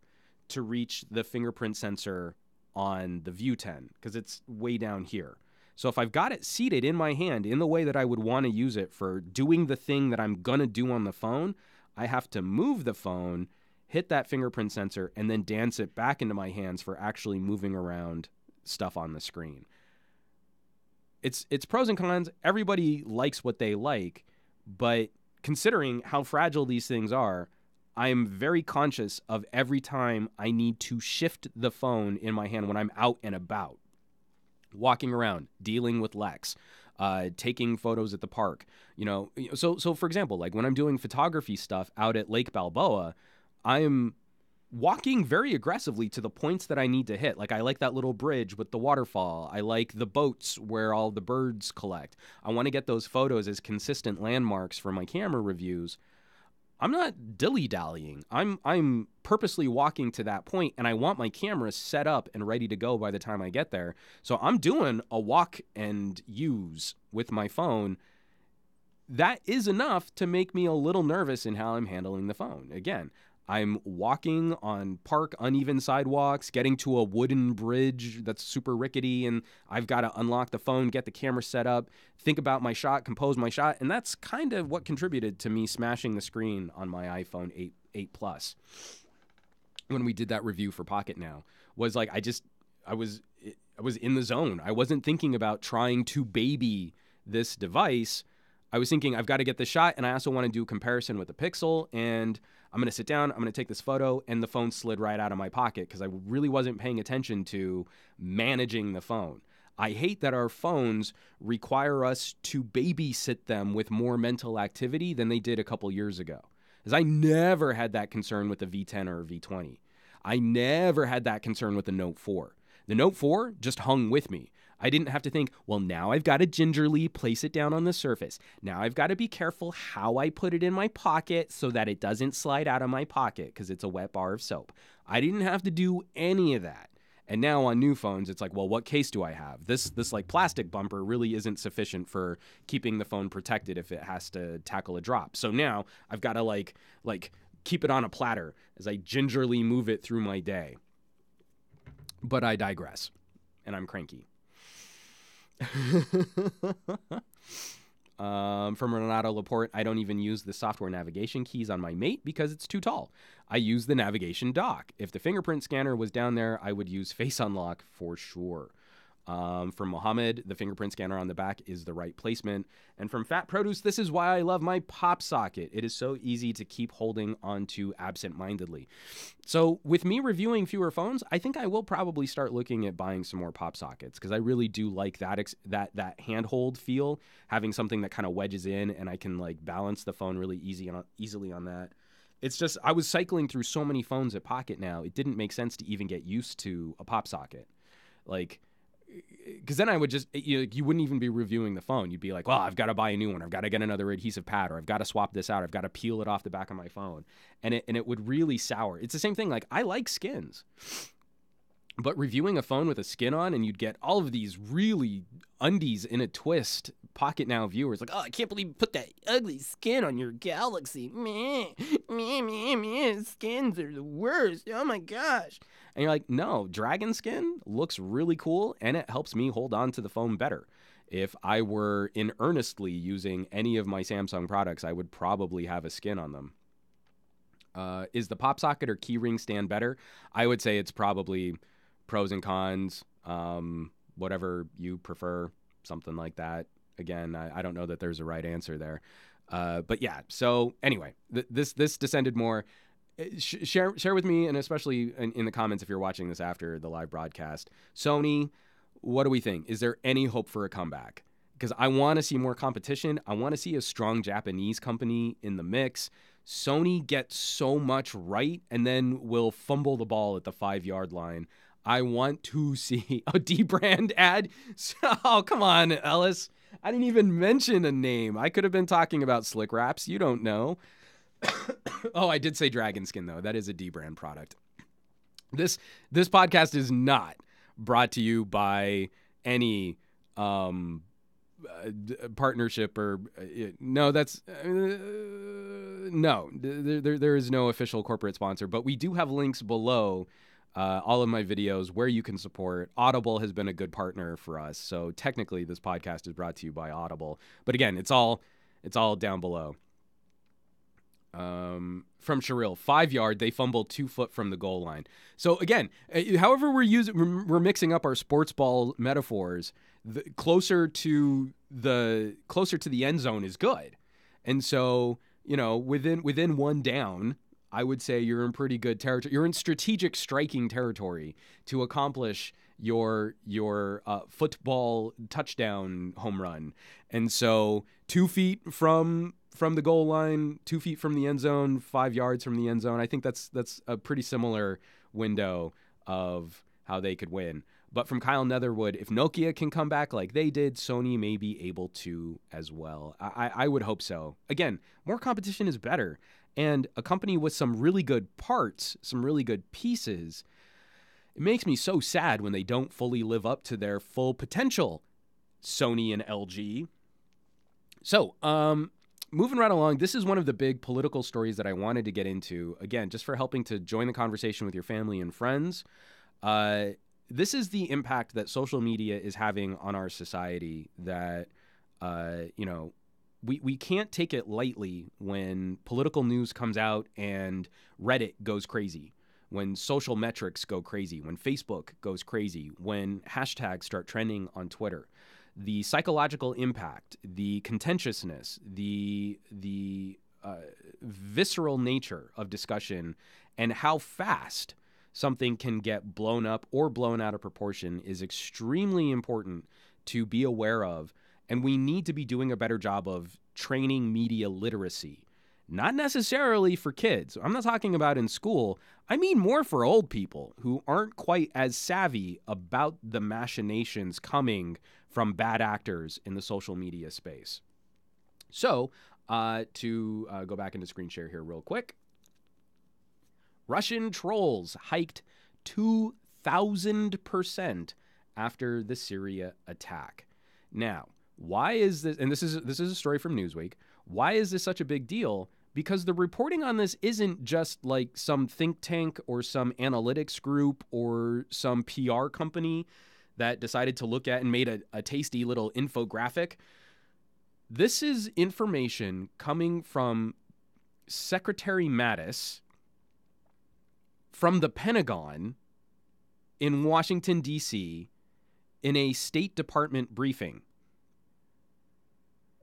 to reach the fingerprint sensor on the View 10 because it's way down here. So if I've got it seated in my hand in the way that I would want to use it for doing the thing that I'm going to do on the phone, I have to move the phone, hit that fingerprint sensor, and then dance it back into my hands for actually moving around stuff on the screen. It's pros and cons. Everybody likes what they like, but considering how fragile these things are, I am very conscious of every time I need to shift the phone in my hand when I'm out and about, walking around, dealing with Lex, taking photos at the park. So for example, like when I'm doing photography stuff out at Lake Balboa, I'm walking very aggressively to the points that I need to hit. Like I like that little bridge with the waterfall. I like the boats where all the birds collect. I want to get those photos as consistent landmarks for my camera reviews. I'm not dilly-dallying. I'm purposely walking to that point, and I want my camera set up and ready to go by the time I get there. So I'm doing a walk and use with my phone. That is enough to make me a little nervous in how I'm handling the phone. Again, I'm walking on uneven sidewalks, getting to a wooden bridge that's super rickety, and I've got to unlock the phone, get the camera set up, think about my shot, compose my shot, and that's kind of what contributed to me smashing the screen on my iPhone 8 Plus when we did that review for Pocket Now. Was like I was in the zone. I wasn't thinking about trying to baby this device. I was thinking I've got to get this shot, and I also want to do a comparison with the Pixel, and I'm going to sit down, I'm going to take this photo, and the phone slid right out of my pocket because I really wasn't paying attention to managing the phone. I hate that our phones require us to babysit them with more mental activity than they did a couple years ago. Because I never had that concern with the V10 or V20. I never had that concern with the Note 4. The Note 4 just hung with me. I didn't have to think, well, now I've got to gingerly place it down on the surface. Now I've got to be careful how I put it in my pocket so that it doesn't slide out of my pocket because it's a wet bar of soap. I didn't have to do any of that. And now on new phones, it's like, well, what case do I have? This like plastic bumper really isn't sufficient for keeping the phone protected if it has to tackle a drop. So now I've got to like keep it on a platter as I gingerly move it through my day. But I digress, and I'm cranky. From Renato Laporte, I don't even use the software navigation keys on my Mate because it's too tall. I use the navigation dock. If the fingerprint scanner was down there, I would use Face Unlock for sure. From Mohammed, the fingerprint scanner on the back is the right placement. And from Fat Produce, this is why I love my pop socket. It is so easy to keep holding onto absent-mindedly. So with me reviewing fewer phones, I think I will probably start looking at buying some more pop sockets because I really do like that handhold feel, having something that kind of wedges in and I can like balance the phone really easily on that. It's just, I was cycling through so many phones at Pocket Now, it didn't make sense to even get used to a pop socket. Like, because then I would just, you wouldn't even be reviewing the phone. You'd be like, well, I've got to buy a new one. I've got to get another adhesive pad, or I've got to swap this out. I've got to peel it off the back of my phone. And it would really sour. It's the same thing. Like, I like skins. But reviewing a phone with a skin on, and you'd get all of these really undies in a twist Pocket Now viewers. Like, oh, I can't believe you put that ugly skin on your Galaxy. Meh. Skins are the worst. Oh, my gosh. And you're like, no, dragon skin looks really cool, and it helps me hold on to the phone better. If I were in earnestly using any of my Samsung products, I would probably have a skin on them. Is the pop socket or keyring stand better? I would say it's probably pros and cons, whatever you prefer, something like that. Again, I don't know that there's a right answer there. But yeah, so anyway, this descended more. Share with me, and especially in the comments if you're watching this after the live broadcast. Sony, what do we think? Is there any hope for a comeback? Because I want to see more competition. I want to see a strong Japanese company in the mix. Sony gets so much right and then will fumble the ball at the 5-yard line. I want to see a D-brand ad. Oh, come on, Ellis. I didn't even mention a name. I could have been talking about Slick Wraps. You don't know. Oh, I did say Dragon Skin, though. That is a D-brand product. This podcast is not brought to you by any partnership or no. That's no. There is no official corporate sponsor, but we do have links below all of my videos where you can support. Audible has been a good partner for us, so technically this podcast is brought to you by Audible. But again, it's all down below. From Sherrill, 5-yard, they fumbled 2 foot from the goal line. So again, however we're mixing up our sports ball metaphors, closer to the end zone is good. And so, within one down, I would say you're in pretty good territory. You're in strategic striking territory to accomplish your football touchdown home run. And so 2 feet from the goal line, 2 feet from the end zone, 5 yards from the end zone. I think that's a pretty similar window of how they could win. But from Kyle Netherwood, if Nokia can come back like they did, Sony may be able to as well. I would hope so. Again, more competition is better. And a company with some really good parts, some really good pieces, it makes me so sad when they don't fully live up to their full potential, Sony and LG. So, moving right along, this is one of the big political stories that I wanted to get into. Again, just for helping to join the conversation with your family and friends. This is the impact that social media is having on our society that, we can't take it lightly when political news comes out and Reddit goes crazy, when social metrics go crazy, when Facebook goes crazy, when hashtags start trending on Twitter. The psychological impact, the contentiousness, the visceral nature of discussion, and how fast something can get blown up or blown out of proportion is extremely important to be aware of. And we need to be doing a better job of training media literacy. Not necessarily for kids. I'm not talking about in school. I mean more for old people who aren't quite as savvy about the machinations coming from bad actors in the social media space. So, to go back into screen share here real quick. Russian trolls hiked 2,000% after the Syria attack. Now, why is this, and this is a story from Newsweek, why is this such a big deal? Because the reporting on this isn't just like some think tank or some analytics group or some PR company that decided to look at and made a tasty little infographic. This is information coming from Secretary Mattis from the Pentagon in Washington, D.C., in a State Department briefing.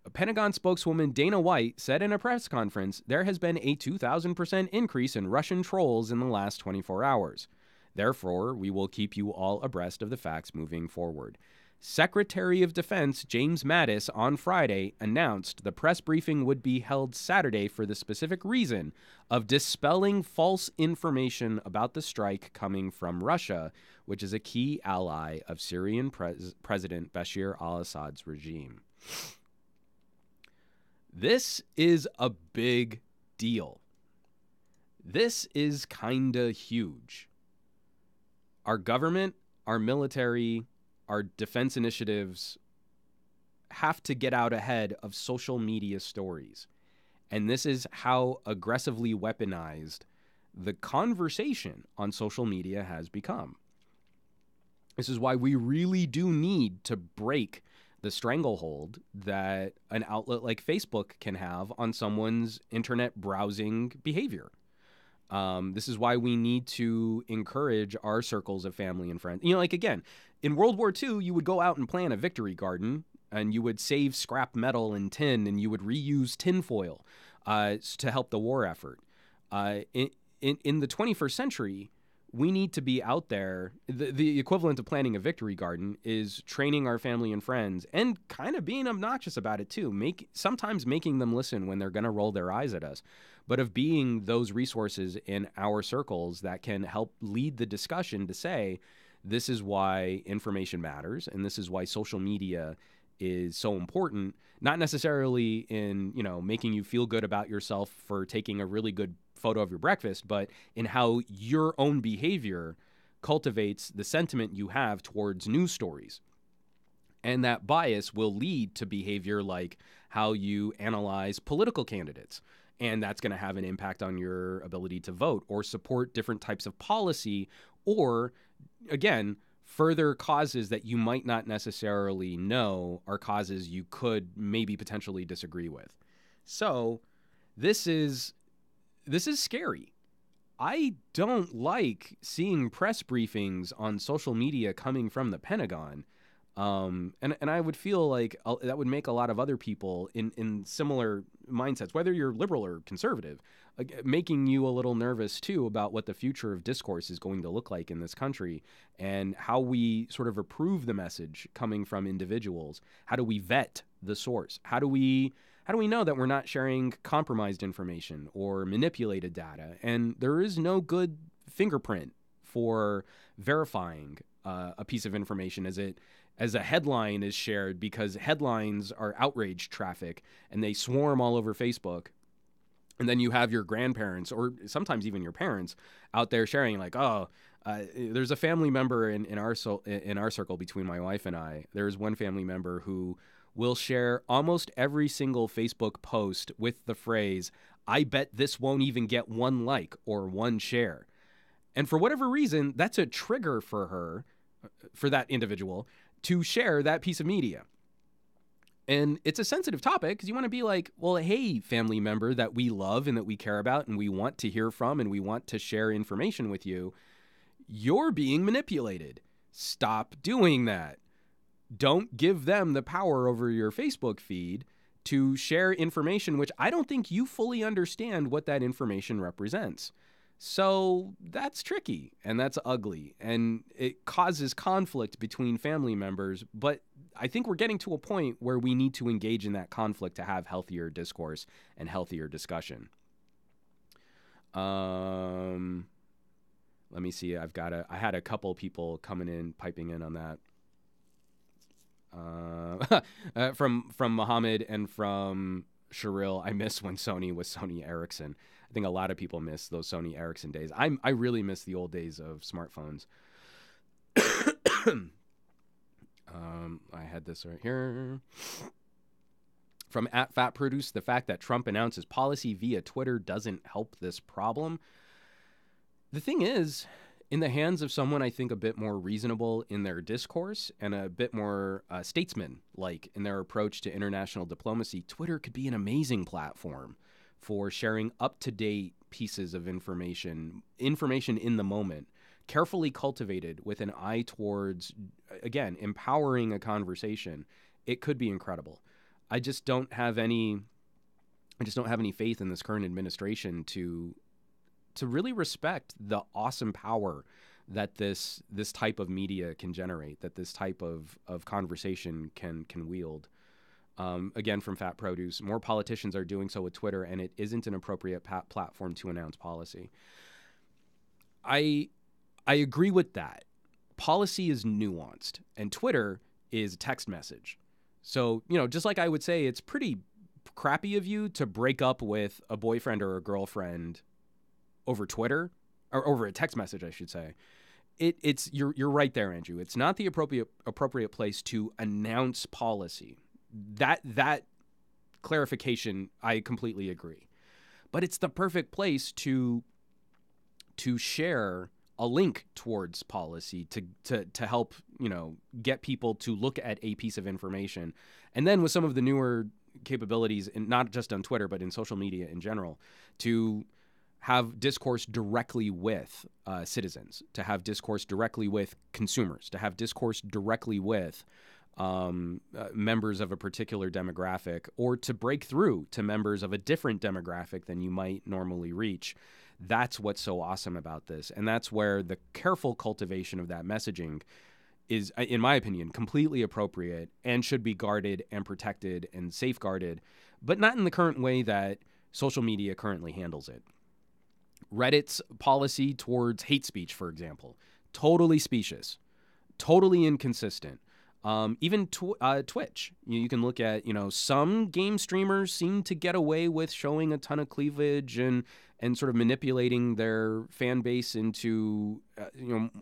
A Pentagon spokeswoman, Dana White, said in a press conference there has been a 2,000% increase in Russian trolls in the last 24 hours. Therefore, we will keep you all abreast of the facts moving forward. Secretary of Defense James Mattis on Friday announced the press briefing would be held Saturday for the specific reason of dispelling false information about the strike coming from Russia, which is a key ally of Syrian President Bashar al-Assad's regime. This is a big deal. This is kinda huge. Our government, our military, our defense initiatives have to get out ahead of social media stories. And this is how aggressively weaponized the conversation on social media has become. This is why we really do need to break the stranglehold that an outlet like Facebook can have on someone's internet browsing behavior. This is why we need to encourage our circles of family and friends. You know, like, again, in World War II, you would go out and plant a victory garden, and you would save scrap metal and tin, and you would reuse tinfoil to help the war effort. In the 21st century, we need to be out there. The equivalent of planting a victory garden is training our family and friends and kind of being obnoxious about it too. Sometimes making them listen when they're going to roll their eyes at us, but of being those resources in our circles that can help lead the discussion to say, this is why information matters. And this is why social media is so important, not necessarily in, making you feel good about yourself for taking a really good photo of your breakfast, but in how your own behavior cultivates the sentiment you have towards news stories. And that bias will lead to behavior like how you analyze political candidates. And that's going to have an impact on your ability to vote or support different types of policy, or, again, further causes that you might not necessarily know are causes you could maybe potentially disagree with. So this is scary. I don't like seeing press briefings on social media coming from the Pentagon. And I would feel like that would make a lot of other people in similar mindsets, whether you're liberal or conservative, making you a little nervous too about what the future of discourse is going to look like in this country and how we sort of approve the message coming from individuals. How do we vet the source? How do we know that we're not sharing compromised information or manipulated data? And there is no good fingerprint for verifying a piece of information as a headline is shared, because headlines are outrage traffic and they swarm all over Facebook. And then you have your grandparents or sometimes even your parents out there sharing like, there's a family member in our circle between my wife and I. There's one family member who will share almost every single Facebook post with the phrase, "I bet this won't even get one like or one share." And for whatever reason, that's a trigger for her, for that individual, to share that piece of media. And it's a sensitive topic because you want to be like, well, hey, family member that we love and that we care about and we want to hear from and we want to share information with you, you're being manipulated. Stop doing that. Don't give them the power over your Facebook feed to share information, which I don't think you fully understand what that information represents. So that's tricky and that's ugly and it causes conflict between family members. But I think we're getting to a point where we need to engage in that conflict to have healthier discourse and healthier discussion. Let me see. I had a couple people piping in on that. From Muhammad and from Sherrill, I miss when Sony was Sony Ericsson. I think a lot of people miss those Sony Ericsson days. I really miss the old days of smartphones. I had this right here. From @FatProduce, the fact that Trump announces policy via Twitter doesn't help this problem. The thing is, in the hands of someone I think a bit more reasonable in their discourse and a bit more statesman-like in their approach to international diplomacy, Twitter could be an amazing platform for sharing up-to-date pieces of information in the moment, carefully cultivated with an eye towards, again, empowering a conversation. It could be incredible. I just don't have any faith in this current administration to really respect the awesome power that this type of media can generate, that this type of conversation can wield. Again, from Fat Produce, more politicians are doing so with Twitter, and it isn't an appropriate platform to announce policy. I agree with that. Policy is nuanced, and Twitter is a text message. So, just like I would say, it's pretty crappy of you to break up with a boyfriend or a girlfriend over Twitter, or over a text message, I should say. You're right there, Andrew. It's not the appropriate place to announce policy. That clarification, I completely agree. But it's the perfect place to share a link towards policy to help, get people to look at a piece of information. And then with some of the newer capabilities, and not just on Twitter, but in social media in general, to have discourse directly with citizens, to have discourse directly with consumers, to have discourse directly with members of a particular demographic, or to break through to members of a different demographic than you might normally reach. That's what's so awesome about this. And that's where the careful cultivation of that messaging is, in my opinion, completely appropriate and should be guarded and protected and safeguarded, but not in the current way that social media currently handles it. Reddit's policy towards hate speech, for example, totally specious, totally inconsistent. Even Twitch, you can look at, some game streamers seem to get away with showing a ton of cleavage and sort of manipulating their fan base into,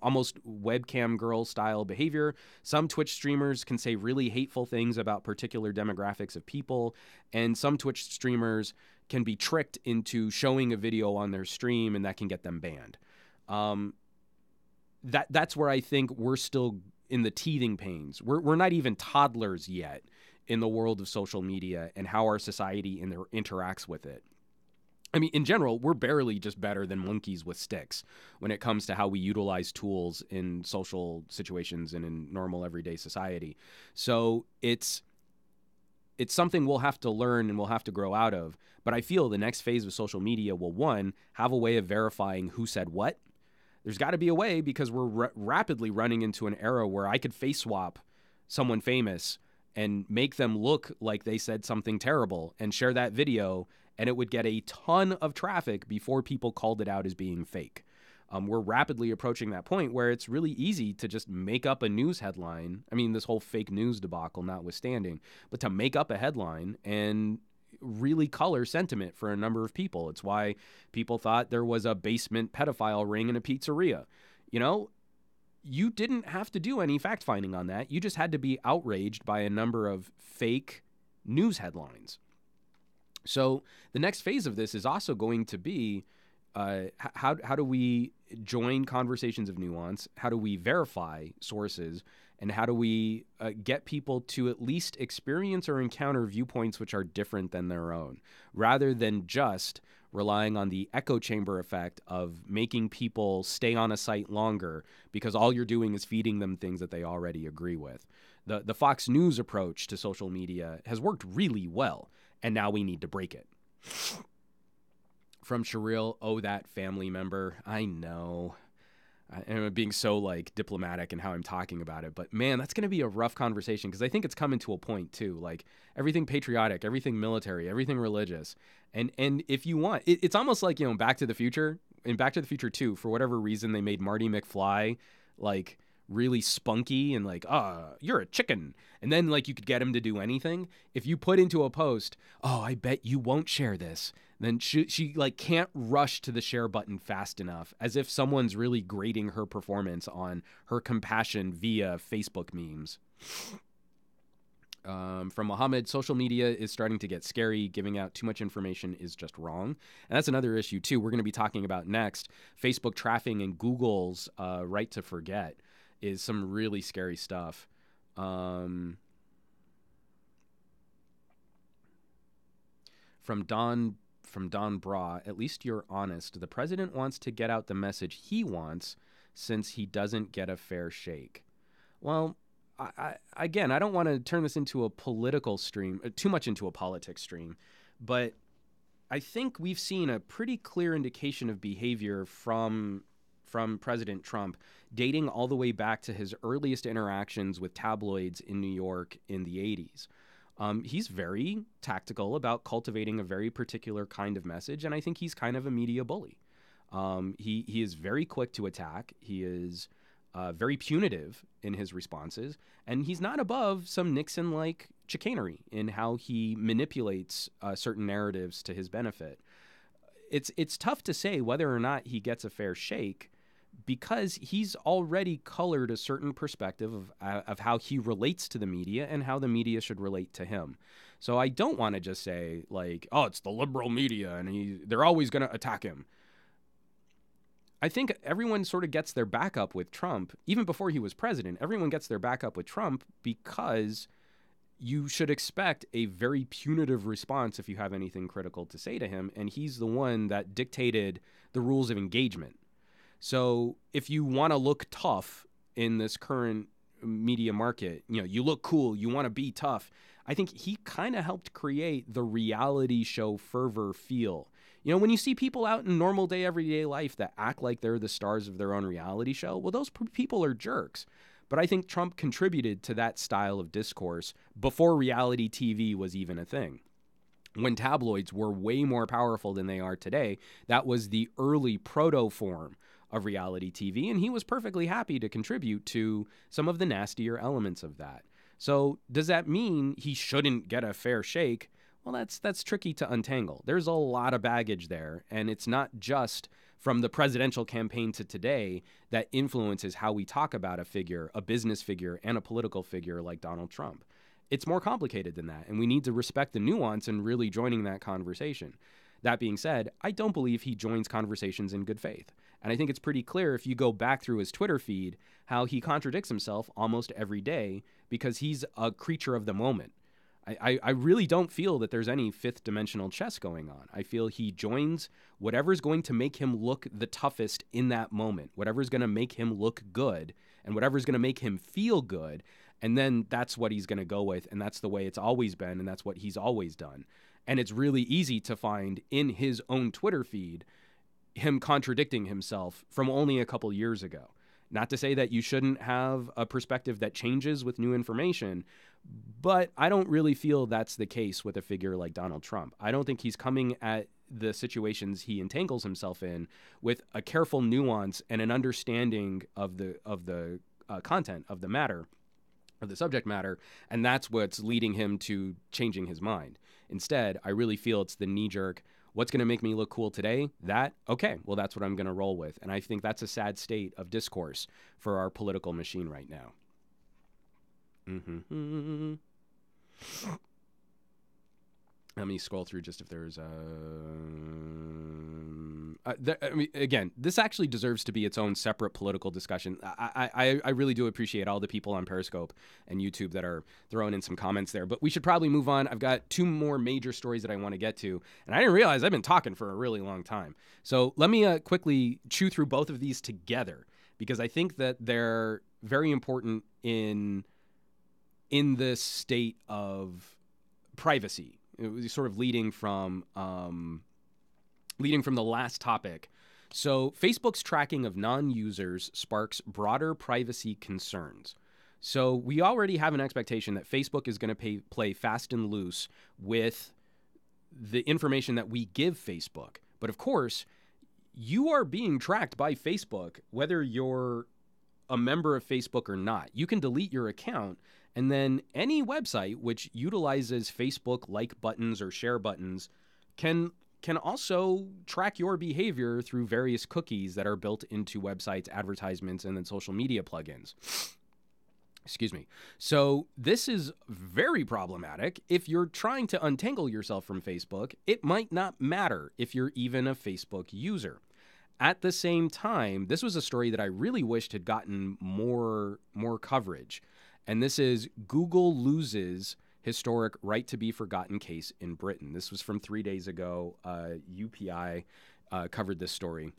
almost webcam girl style behavior. Some Twitch streamers can say really hateful things about particular demographics of people. And some Twitch streamers can be tricked into showing a video on their stream, and that can get them banned. That's where I think we're still in the teething pains. We're not even toddlers yet in the world of social media and how our society interacts with it. I mean, in general, we're barely just better than monkeys with sticks when it comes to how we utilize tools in social situations and in normal everyday society. So it's something we'll have to learn and we'll have to grow out of. But I feel the next phase of social media will, one, have a way of verifying who said what. There's got to be a way, because we're rapidly running into an era where I could face swap someone famous and make them look like they said something terrible and share that video, and it would get a ton of traffic before people called it out as being fake. We're rapidly approaching that point where it's really easy to just make up a news headline. I mean, this whole fake news debacle notwithstanding, but to make up a headline and really color sentiment for a number of people. It's why people thought there was a basement pedophile ring in a pizzeria. you didn't have to do any fact finding on that. You just had to be outraged by a number of fake news headlines. So the next phase of this is also going to be how do we join conversations of nuance? How do we verify sources? And how do we get people to at least experience or encounter viewpoints which are different than their own, rather than just relying on the echo chamber effect of making people stay on a site longer because all you're doing is feeding them things that they already agree with. The Fox News approach to social media has worked really well, and now we need to break it. From Sherrill, oh, that family member. I know. I'm being so like diplomatic in how I'm talking about it, but man, that's going to be a rough conversation because I think it's coming to a point too, like everything patriotic, everything military, everything religious. And if you want, it's almost like, Back to the Future. In Back to the Future 2, for whatever reason, they made Marty McFly like really spunky and like, you're a chicken. And then like you could get him to do anything. If you put into a post, I bet you won't share this, then she like can't rush to the share button fast enough, as if someone's really grading her performance on her compassion via Facebook memes. From Mohammed, social media is starting to get scary. Giving out too much information is just wrong. And that's another issue too we're going to be talking about next. Facebook tracking and Google's right to forget is some really scary stuff. From Don Bra, at least you're honest. The president wants to get out the message he wants since he doesn't get a fair shake. Well, I don't want to turn this into a political stream, too much into a politics stream, but I think we've seen a pretty clear indication of behavior from President Trump dating all the way back to his earliest interactions with tabloids in New York in the 80s. He's very tactical about cultivating a very particular kind of message, and I think he's kind of a media bully. He is very quick to attack. He is very punitive in his responses, and he's not above some Nixon-like chicanery in how he manipulates certain narratives to his benefit. It's tough to say whether or not he gets a fair shake, because he's already colored a certain perspective of how he relates to the media and how the media should relate to him. So I don't want to just say like, it's the liberal media and they're always going to attack him. I think everyone sort of gets their back up with Trump. Even before he was president, everyone gets their back up with Trump because you should expect a very punitive response if you have anything critical to say to him. And he's the one that dictated the rules of engagement. So if you want to look tough in this current media market, you look cool, you want to be tough. I think he kind of helped create the reality show fervor feel. When you see people out in normal day, everyday life that act like they're the stars of their own reality show, well, those people are jerks. But I think Trump contributed to that style of discourse before reality TV was even a thing. When tabloids were way more powerful than they are today, that was the early proto-form of reality TV, and he was perfectly happy to contribute to some of the nastier elements of that. So does that mean he shouldn't get a fair shake? Well, that's tricky to untangle. There's a lot of baggage there, and it's not just from the presidential campaign to today that influences how we talk about a figure, a business figure, and a political figure like Donald Trump. It's more complicated than that, and we need to respect the nuance in really joining that conversation. That being said, I don't believe he joins conversations in good faith. And I think it's pretty clear if you go back through his Twitter feed how he contradicts himself almost every day because he's a creature of the moment. I really don't feel that there's any fifth dimensional chess going on. I feel he joins whatever's going to make him look the toughest in that moment, whatever's going to make him look good, and whatever's going to make him feel good. And then that's what he's going to go with. And that's the way it's always been. And that's what he's always done. And it's really easy to find in his own Twitter feed him contradicting himself from only a couple years ago. Not to say that you shouldn't have a perspective that changes with new information, but I don't really feel that's the case with a figure like Donald Trump. I don't think he's coming at the situations he entangles himself in with a careful nuance and an understanding of the content of the matter, of the subject matter, and that's what's leading him to changing his mind. Instead, I really feel it's the knee-jerk, What's going to make me look cool today? That, okay, well, that's what I'm going to roll with. And I think that's a sad state of discourse for our political machine right now. Mm-hmm. Let me scroll through just if there's again, this actually deserves to be its own separate political discussion. I really do appreciate all the people on Periscope and YouTube that are throwing in some comments there, but we should probably move on. I've got 2 more major stories that I want to get to, and I didn't realize I've been talking for a really long time. So let me quickly chew through both of these together, because I think that they're very important in this state of privacy. It was sort of leading from the last topic. So Facebook's tracking of non-users sparks broader privacy concerns. So we already have an expectation that Facebook is going to play fast and loose with the information that we give Facebook. But of course, you are being tracked by Facebook, whether you're a member of Facebook or not. You can delete your account, and then any website which utilizes Facebook like buttons or share buttons can also track your behavior through various cookies that are built into websites, advertisements, and then social media plugins. Excuse me. So this is very problematic. If you're trying to untangle yourself from Facebook, it might not matter if you're even a Facebook user. At the same time, this was a story that I really wished had gotten more coverage. And this is Google loses historic right to be forgotten case in Britain. This was from 3 days ago. UPI covered this story.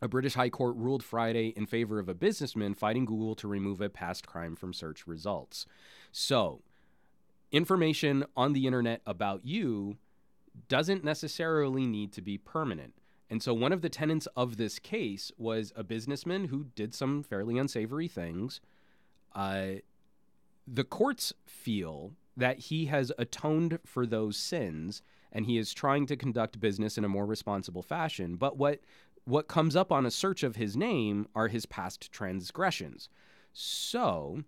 A British High Court ruled Friday in favor of a businessman fighting Google to remove a past crime from search results. So, information on the internet about you doesn't necessarily need to be permanent. And so one of the tenets of this case was a businessman who did some fairly unsavory things. The courts feel that he has atoned for those sins and he is trying to conduct business in a more responsible fashion. But what comes up on a search of his name are his past transgressions. So,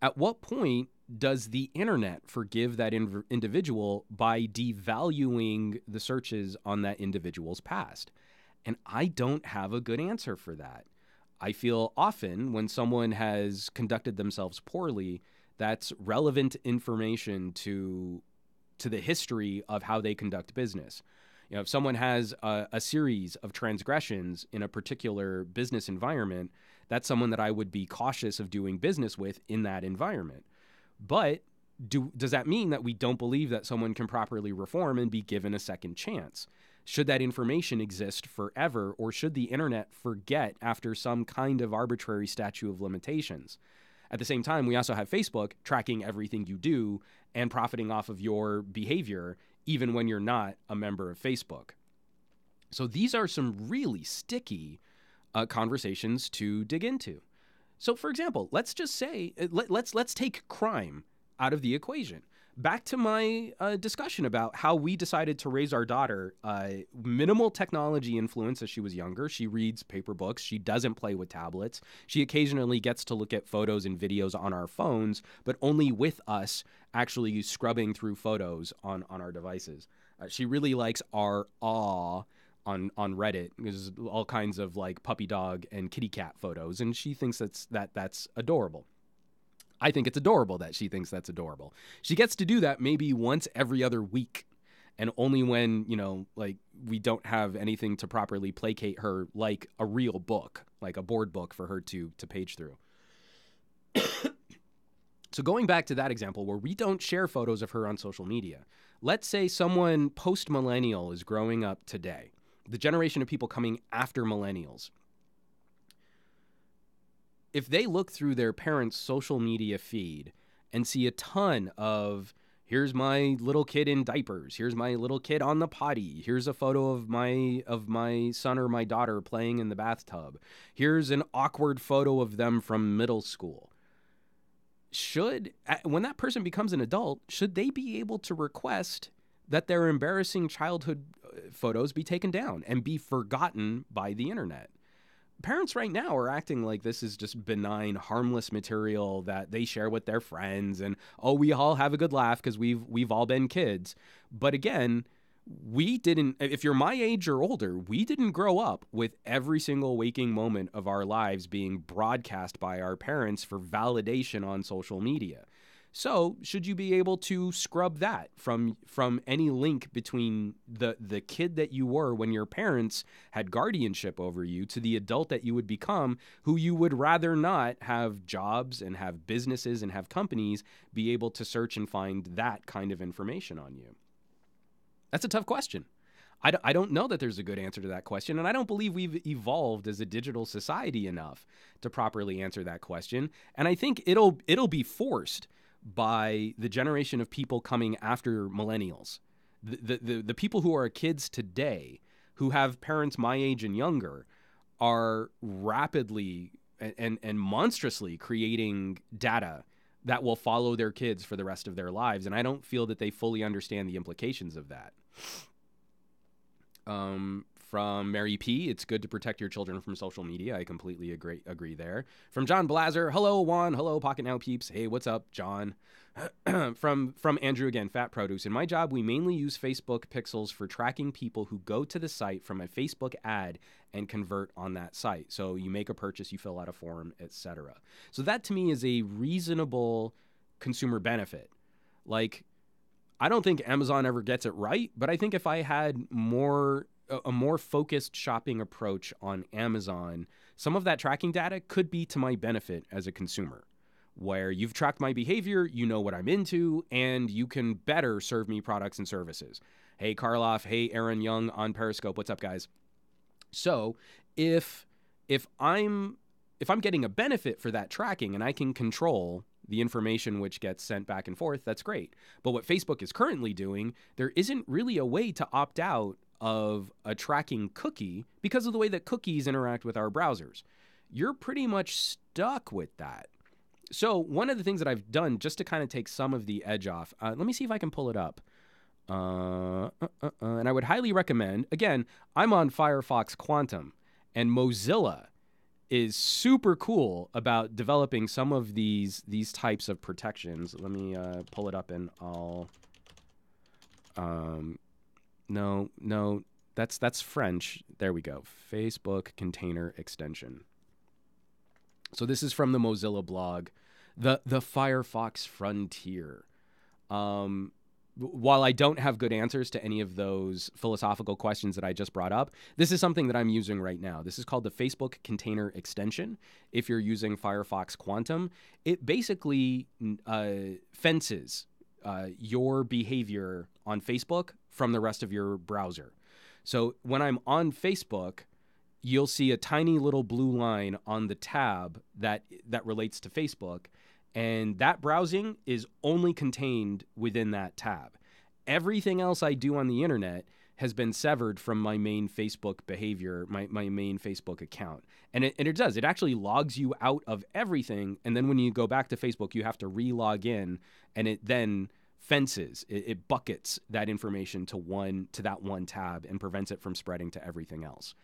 at what point does the internet forgive that individual by devaluing the searches on that individual's past? And I don't have a good answer for that. I feel often when someone has conducted themselves poorly, that's relevant information to the history of how they conduct business. You know, if someone has a series of transgressions in a particular business environment, that's someone that I would be cautious of doing business with in that environment. But does that mean that we don't believe that someone can properly reform and be given a second chance? Should that information exist forever, or should the internet forget after some kind of arbitrary statute of limitations? At the same time, we also have Facebook tracking everything you do and profiting off of your behavior, even when you're not a member of Facebook. So these are some really sticky conversations to dig into. So, for example, let's just say, let's take crime out of the equation. Back to my discussion about how we decided to raise our daughter. Minimal technology influence as she was younger. She reads paper books. She doesn't play with tablets. She occasionally gets to look at photos and videos on our phones, but only with us actually scrubbing through photos on our devices. She really likes our awe on Reddit. There's all kinds of like puppy dog and kitty cat photos, and she thinks that's adorable. I think it's adorable that she thinks that's adorable. She gets to do that maybe once every other week, and only when, you know, like we don't have anything to properly placate her, like a real book, like a board book for her to page through. So going back to that example where we don't share photos of her on social media, let's say someone post-millennial is growing up today, the generation of people coming after millennials. If they look through their parents' social media feed and see a ton of, here's my little kid in diapers, here's my little kid on the potty, here's a photo of my son or my daughter playing in the bathtub, here's an awkward photo of them from middle school. When that person becomes an adult, should they be able to request that their embarrassing childhood photos be taken down and be forgotten by the internet? Parents right now are acting like this is just benign, harmless material that they share with their friends, and we all have a good laugh because we've all been kids. But again, we didn't, if you're my age or older, we didn't grow up with every single waking moment of our lives being broadcast by our parents for validation on social media. So should you be able to scrub that from any link between the kid that you were when your parents had guardianship over you to the adult that you would become, who you would rather not have jobs and have businesses and have companies be able to search and find that kind of information on you? That's a tough question. I don't know that there's a good answer to that question, and I don't believe we've evolved as a digital society enough to properly answer that question. And I think it'll be forced by the generation of people coming after millennials. The people who are kids today, who have parents my age and younger, are rapidly and monstrously creating data that will follow their kids for the rest of their lives. And I don't feel that they fully understand the implications of that. From Mary P, it's good to protect your children from social media. I completely agree there. From John Blazer, hello Juan, hello Pocket Now peeps. Hey, what's up, John? from Andrew again, Fat Produce. In my job, we mainly use Facebook pixels for tracking people who go to the site from a Facebook ad and convert on that site. So you make a purchase, you fill out a form, etc. So that to me is a reasonable consumer benefit. Like, I don't think Amazon ever gets it right, but I think if I had a more focused shopping approach on Amazon, some of that tracking data could be to my benefit as a consumer, where you've tracked my behavior, you know what I'm into, and you can better serve me products and services. Hey, Karloff. Hey, Aaron Young on Periscope. What's up, guys? So if I'm getting a benefit for that tracking and I can control the information which gets sent back and forth, that's great. But what Facebook is currently doing, there isn't really a way to opt out of a tracking cookie because of the way that cookies interact with our browsers. You're pretty much stuck with that. So one of the things that I've done just to kind of take some of the edge off, let me see if I can pull it up. And I would highly recommend, again, I'm on Firefox Quantum, and Mozilla is super cool about developing some of these types of protections. Let me pull it up and I'll... No, that's French. There we go. Facebook Container Extension. So this is from the Mozilla blog, the Firefox Frontier. While I don't have good answers to any of those philosophical questions that I just brought up, this is something that I'm using right now. This is called the Facebook Container Extension. If you're using Firefox Quantum, it basically fences your behavior on Facebook from the rest of your browser. So when I'm on Facebook, you'll see a tiny little blue line on the tab that relates to Facebook, and that browsing is only contained within that tab. Everything else I do on the internet has been severed from my main Facebook behavior, my main Facebook account. And it does. It actually logs you out of everything, and then when you go back to Facebook, you have to re-log in, and it then fences, it buckets that information to that one tab and prevents it from spreading to everything else.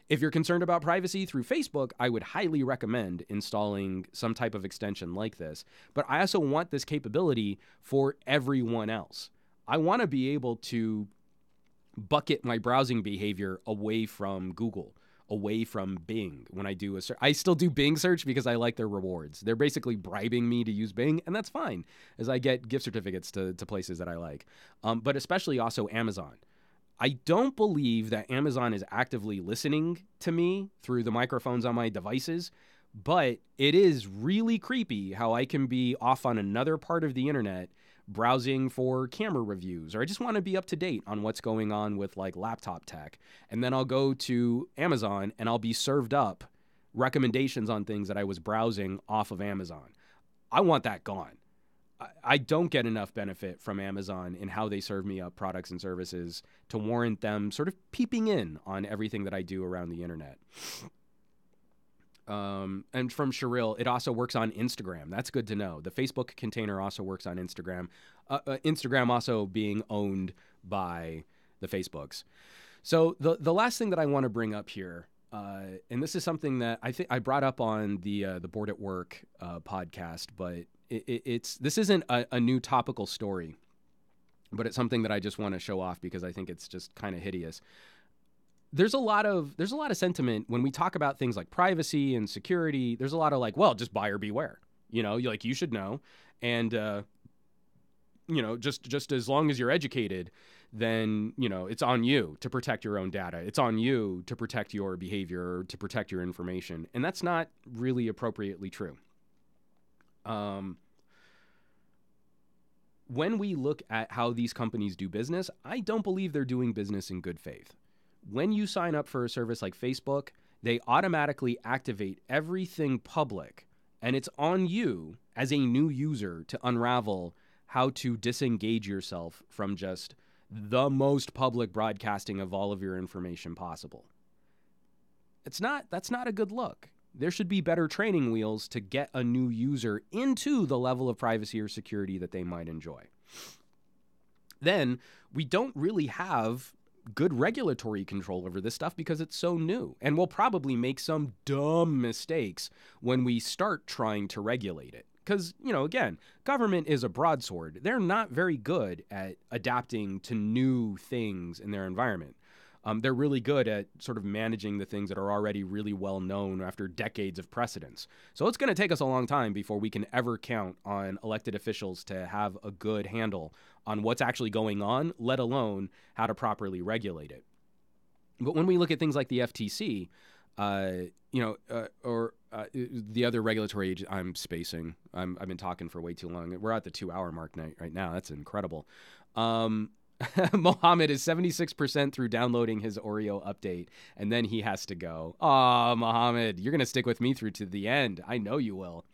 If you're concerned about privacy through Facebook, I would highly recommend installing some type of extension like this. But I also want this capability for everyone else. I want to be able to bucket my browsing behavior away from Google, away from Bing. When I do a search, I still do Bing search because I like their rewards. They're basically bribing me to use Bing, and that's fine, as I get gift certificates to places that I like. But especially also Amazon. I don't believe that Amazon is actively listening to me through the microphones on my devices, but it is really creepy how I can be off on another part of the internet browsing for camera reviews, or I just want to be up to date on what's going on with like laptop tech. And then I'll go to Amazon and I'll be served up recommendations on things that I was browsing off of Amazon. I want that gone. I don't get enough benefit from Amazon in how they serve me up products and services to warrant them sort of peeping in on everything that I do around the internet. And from Sherrill, it also works on Instagram. That's good to know. The Facebook container also works on Instagram. Instagram also being owned by the Facebooks. So the last thing that I want to bring up here, and this is something that I think I brought up on the Board at Work podcast, but this isn't a new topical story. but it's something that I just want to show off because I think it's just kind of hideous. There's a lot of sentiment when we talk about things like privacy and security. There's a lot of like, well, just buyer beware. You should know, and just as long as you're educated, then it's on you to protect your own data. It's on you to protect your behavior, to protect your information, and that's not really appropriately true. When we look at how these companies do business, I don't believe they're doing business in good faith. When you sign up for a service like Facebook, they automatically activate everything public, and it's on you as a new user to unravel how to disengage yourself from just the most public broadcasting of all of your information possible. That's not a good look. There should be better training wheels to get a new user into the level of privacy or security that they might enjoy. Then we don't really have good regulatory control over this stuff because it's so new, and we'll probably make some dumb mistakes when we start trying to regulate it. Because, again, government is a broadsword. They're not very good at adapting to new things in their environment. They're really good at sort of managing the things that are already really well known after decades of precedence. So it's going to take us a long time before we can ever count on elected officials to have a good handle on what's actually going on, let alone how to properly regulate it. But when we look at things like the FTC, or the other regulatory agency, I'm spacing. I've been talking for way too long. We're at the 2-hour mark right now. That's incredible. Mohammed is 76% through downloading his Oreo update, and then he has to go. Aw, Mohammed, you're going to stick with me through to the end. I know you will.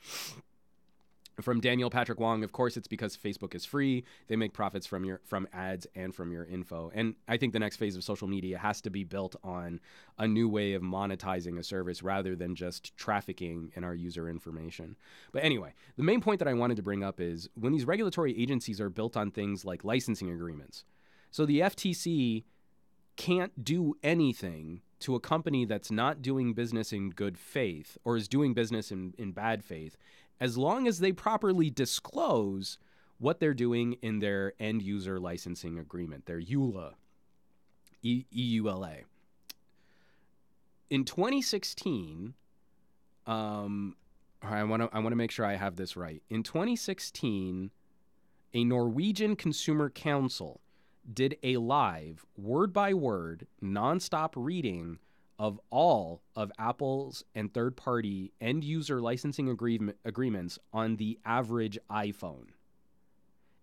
From Daniel Patrick Wong, of course, it's because Facebook is free. They make profits from ads and from your info. And I think the next phase of social media has to be built on a new way of monetizing a service rather than just trafficking in our user information. But anyway, the main point that I wanted to bring up is when these regulatory agencies are built on things like licensing agreements. So the FTC can't do anything to a company that's not doing business in good faith or is doing business in bad faith, as long as they properly disclose what they're doing in their end user licensing agreement, their EULA, EULA. In 2016, I want to make sure I have this right. In 2016, a Norwegian Consumer Council did a live, word-by-word, nonstop reading of all of Apple's and third-party end-user licensing agreements on the average iPhone.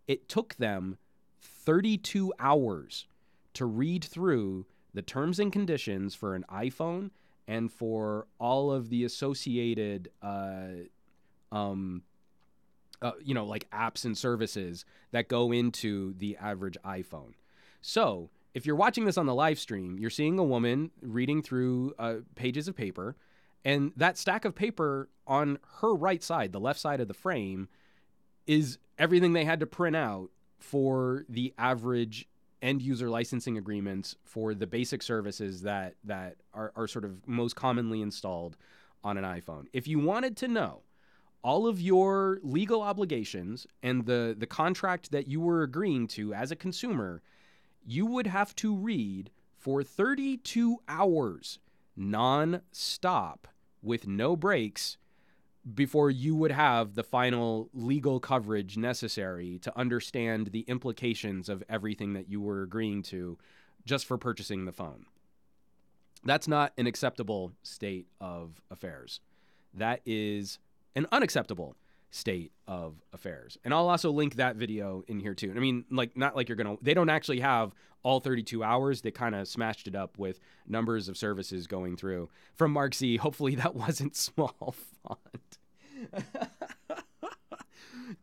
It took them 32 hours to read through the terms and conditions for an iPhone and for all of the associated, like apps and services that go into the average iPhone. So if you're watching this on the live stream, you're seeing a woman reading through pages of paper, and that stack of paper on her right side, the left side of the frame, is everything they had to print out for the average end user licensing agreements for the basic services that are sort of most commonly installed on an iPhone. If you wanted to know all of your legal obligations and the contract that you were agreeing to as a consumer, you would have to read for 32 hours non-stop with no breaks before you would have the final legal coverage necessary to understand the implications of everything that you were agreeing to just for purchasing the phone. That's not an acceptable state of affairs. That is an unacceptable state of affairs. And I'll also link that video in here too. I mean, not like they don't actually have all 32 hours. They kind of smashed it up with numbers of services going through. From Mark C, hopefully that wasn't small font.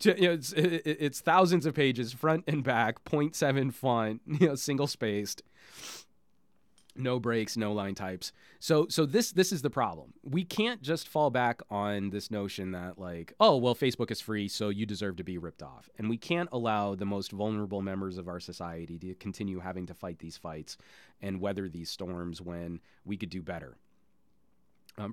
It's thousands of pages, front and back, 0.7 font, single spaced. No breaks, no line types. So this is the problem. We can't just fall back on this notion that Facebook is free, so you deserve to be ripped off. And we can't allow the most vulnerable members of our society to continue having to fight these fights and weather these storms when we could do better.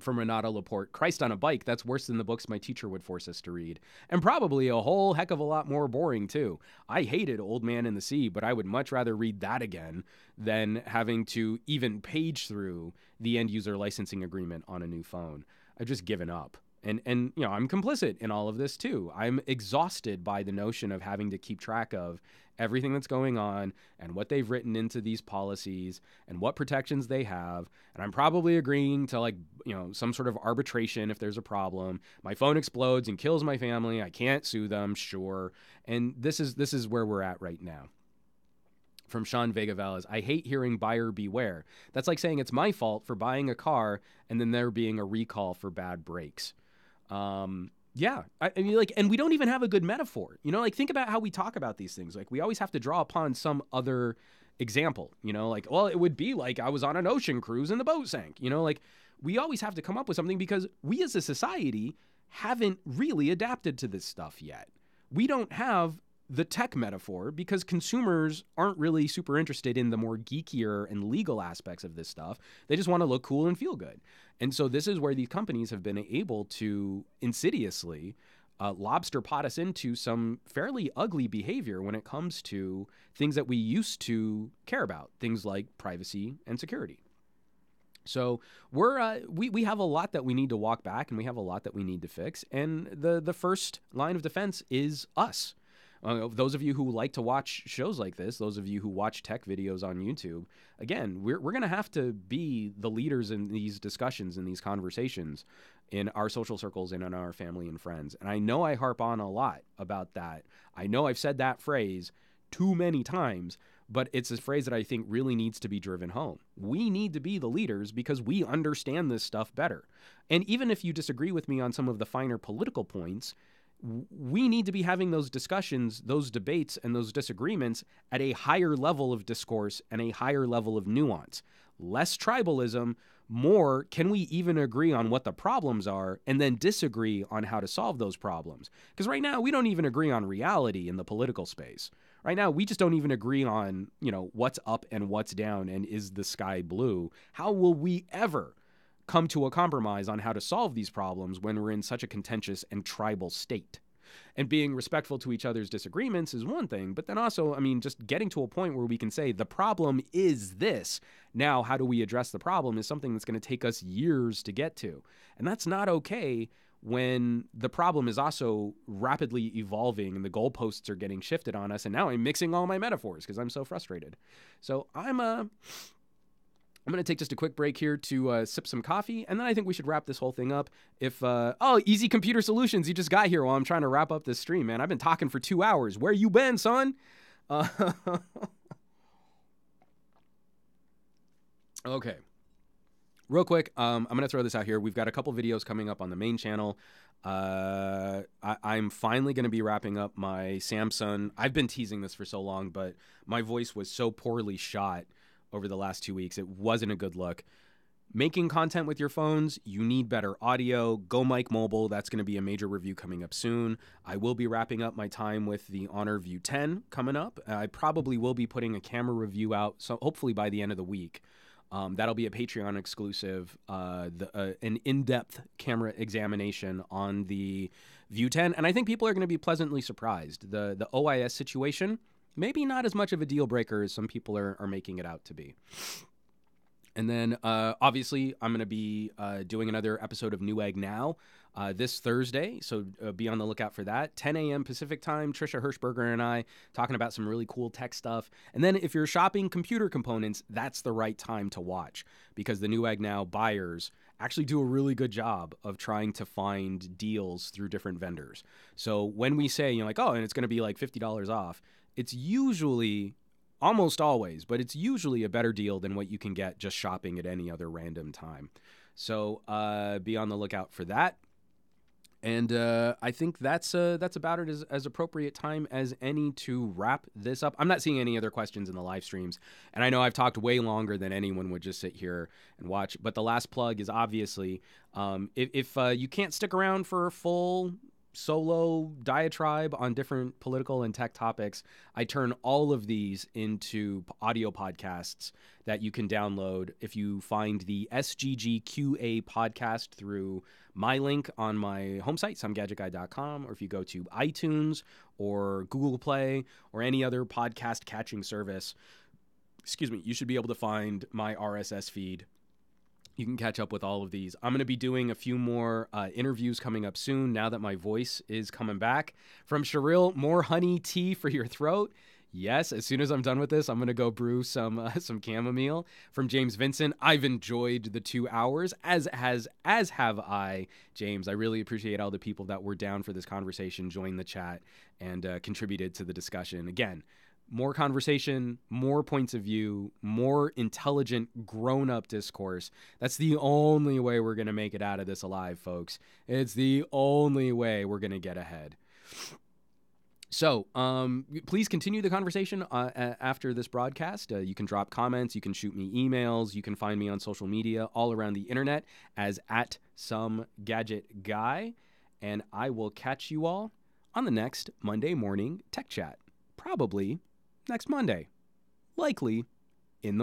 From Renata Laporte, Christ on a bike, that's worse than the books my teacher would force us to read. And probably a whole heck of a lot more boring, too. I hated Old Man in the Sea, but I would much rather read that again than having to even page through the end user licensing agreement on a new phone. I've just given up. And you know, I'm complicit in all of this, too. I'm exhausted by the notion of having to keep track of everything that's going on and what they've written into these policies and what protections they have. And I'm probably agreeing to, like, you know, some sort of arbitration if there's a problem. My phone explodes and kills my family. I can't sue them, sure. And this is where we're at right now. From Sean Vega Valles, I hate hearing buyer beware. That's like saying it's my fault for buying a car and then there being a recall for bad brakes. Yeah, I mean, like, and we don't even have a good metaphor, you know, like, think about how we talk about these things. Like, we always have to draw upon some other example, you know, like, well, it would be like I was on an ocean cruise and the boat sank, you know, like, we always have to come up with something because we as a society haven't really adapted to this stuff yet. We don't have the tech metaphor because consumers aren't really super interested in the more geekier and legal aspects of this stuff. They just want to look cool and feel good. And so this is where these companies have been able to insidiously lobster pot us into some fairly ugly behavior when it comes to things that we used to care about, things like privacy and security. So we have a lot that we need to walk back, and we have a lot that we need to fix. And the first line of defense is us. Those of you who like to watch shows like this, those of you who watch tech videos on YouTube, again, we're going to have to be the leaders in these discussions, in these conversations, in our social circles and in our family and friends. And I know I harp on a lot about that. I know I've said that phrase too many times, but it's a phrase that I think really needs to be driven home. We need to be the leaders because we understand this stuff better. And even if you disagree with me on some of the finer political points, we need to be having those discussions, those debates, and those disagreements at a higher level of discourse and a higher level of nuance. Less tribalism, more, can we even agree on what the problems are and then disagree on how to solve those problems? Because right now, we don't even agree on reality in the political space. Right now, we just don't even agree on, you know, what's up and what's down and is the sky blue. How will we ever come to a compromise on how to solve these problems when we're in such a contentious and tribal state? And being respectful to each other's disagreements is one thing, but then also, I mean, just getting to a point where we can say the problem is this. Now, how do we address the problem is something that's going to take us years to get to. And that's not okay when the problem is also rapidly evolving and the goalposts are getting shifted on us. And now I'm mixing all my metaphors because I'm so frustrated. So I'm going to take just a quick break here to sip some coffee, and then I think we should wrap this whole thing up. Easy Computer Solutions, you just got here while I'm trying to wrap up this stream, man. I've been talking for 2 hours. Where you been, son? Okay. Real quick, I'm going to throw this out here. We've got a couple videos coming up on the main channel. I'm finally going to be wrapping up my Samsung. I've been teasing this for so long, but my voice was so poorly shot over the last 2 weeks. It wasn't a good look. Making content with your phones, you need better audio. Go Mic Mobile. That's going to be a major review coming up soon. I will be wrapping up my time with the Honor View 10 coming up. I probably will be putting a camera review out, so hopefully by the end of the week. That'll be a Patreon exclusive, an in-depth camera examination on the View 10. And I think people are going to be pleasantly surprised. The OIS situation, maybe not as much of a deal breaker as some people are making it out to be. And then, obviously, I'm going to be doing another episode of Newegg Now this Thursday, so be on the lookout for that. 10 a.m. Pacific time, Trisha Hirschberger and I talking about some really cool tech stuff. And then if you're shopping computer components, that's the right time to watch, because the Newegg Now buyers actually do a really good job of trying to find deals through different vendors. So when we say, you know, like, oh, and it's going to be like $50 off, it's usually, almost always, but it's usually a better deal than what you can get just shopping at any other random time. So be on the lookout for that. And I think that's about it as appropriate time as any to wrap this up. I'm not seeing any other questions in the live streams. And I know I've talked way longer than anyone would just sit here and watch. But the last plug is obviously, if you can't stick around for a full solo diatribe on different political and tech topics. I turn all of these into audio podcasts that you can download if you find the SGGQA podcast through my link on my home site, SomeGadgetGuy.com, or if you go to iTunes or Google Play or any other podcast catching service, you should be able to find my RSS feed. You can catch up with all of these. I'm going to be doing a few more interviews coming up soon now that my voice is coming back. From Sherrill, more honey tea for your throat. Yes, as soon as I'm done with this, I'm going to go brew some chamomile. From James Vincent, I've enjoyed the 2 hours, as have I, James. I really appreciate all the people that were down for this conversation, joined the chat, and contributed to the discussion. Again, more conversation, more points of view, more intelligent, grown-up discourse. That's the only way we're going to make it out of this alive, folks. It's the only way we're going to get ahead. So please continue the conversation after this broadcast. You can drop comments. You can shoot me emails. You can find me on social media all around the internet as @SomeGadgetGuy. And I will catch you all on the next Monday morning Tech Chat. Probably next Monday. Likely in the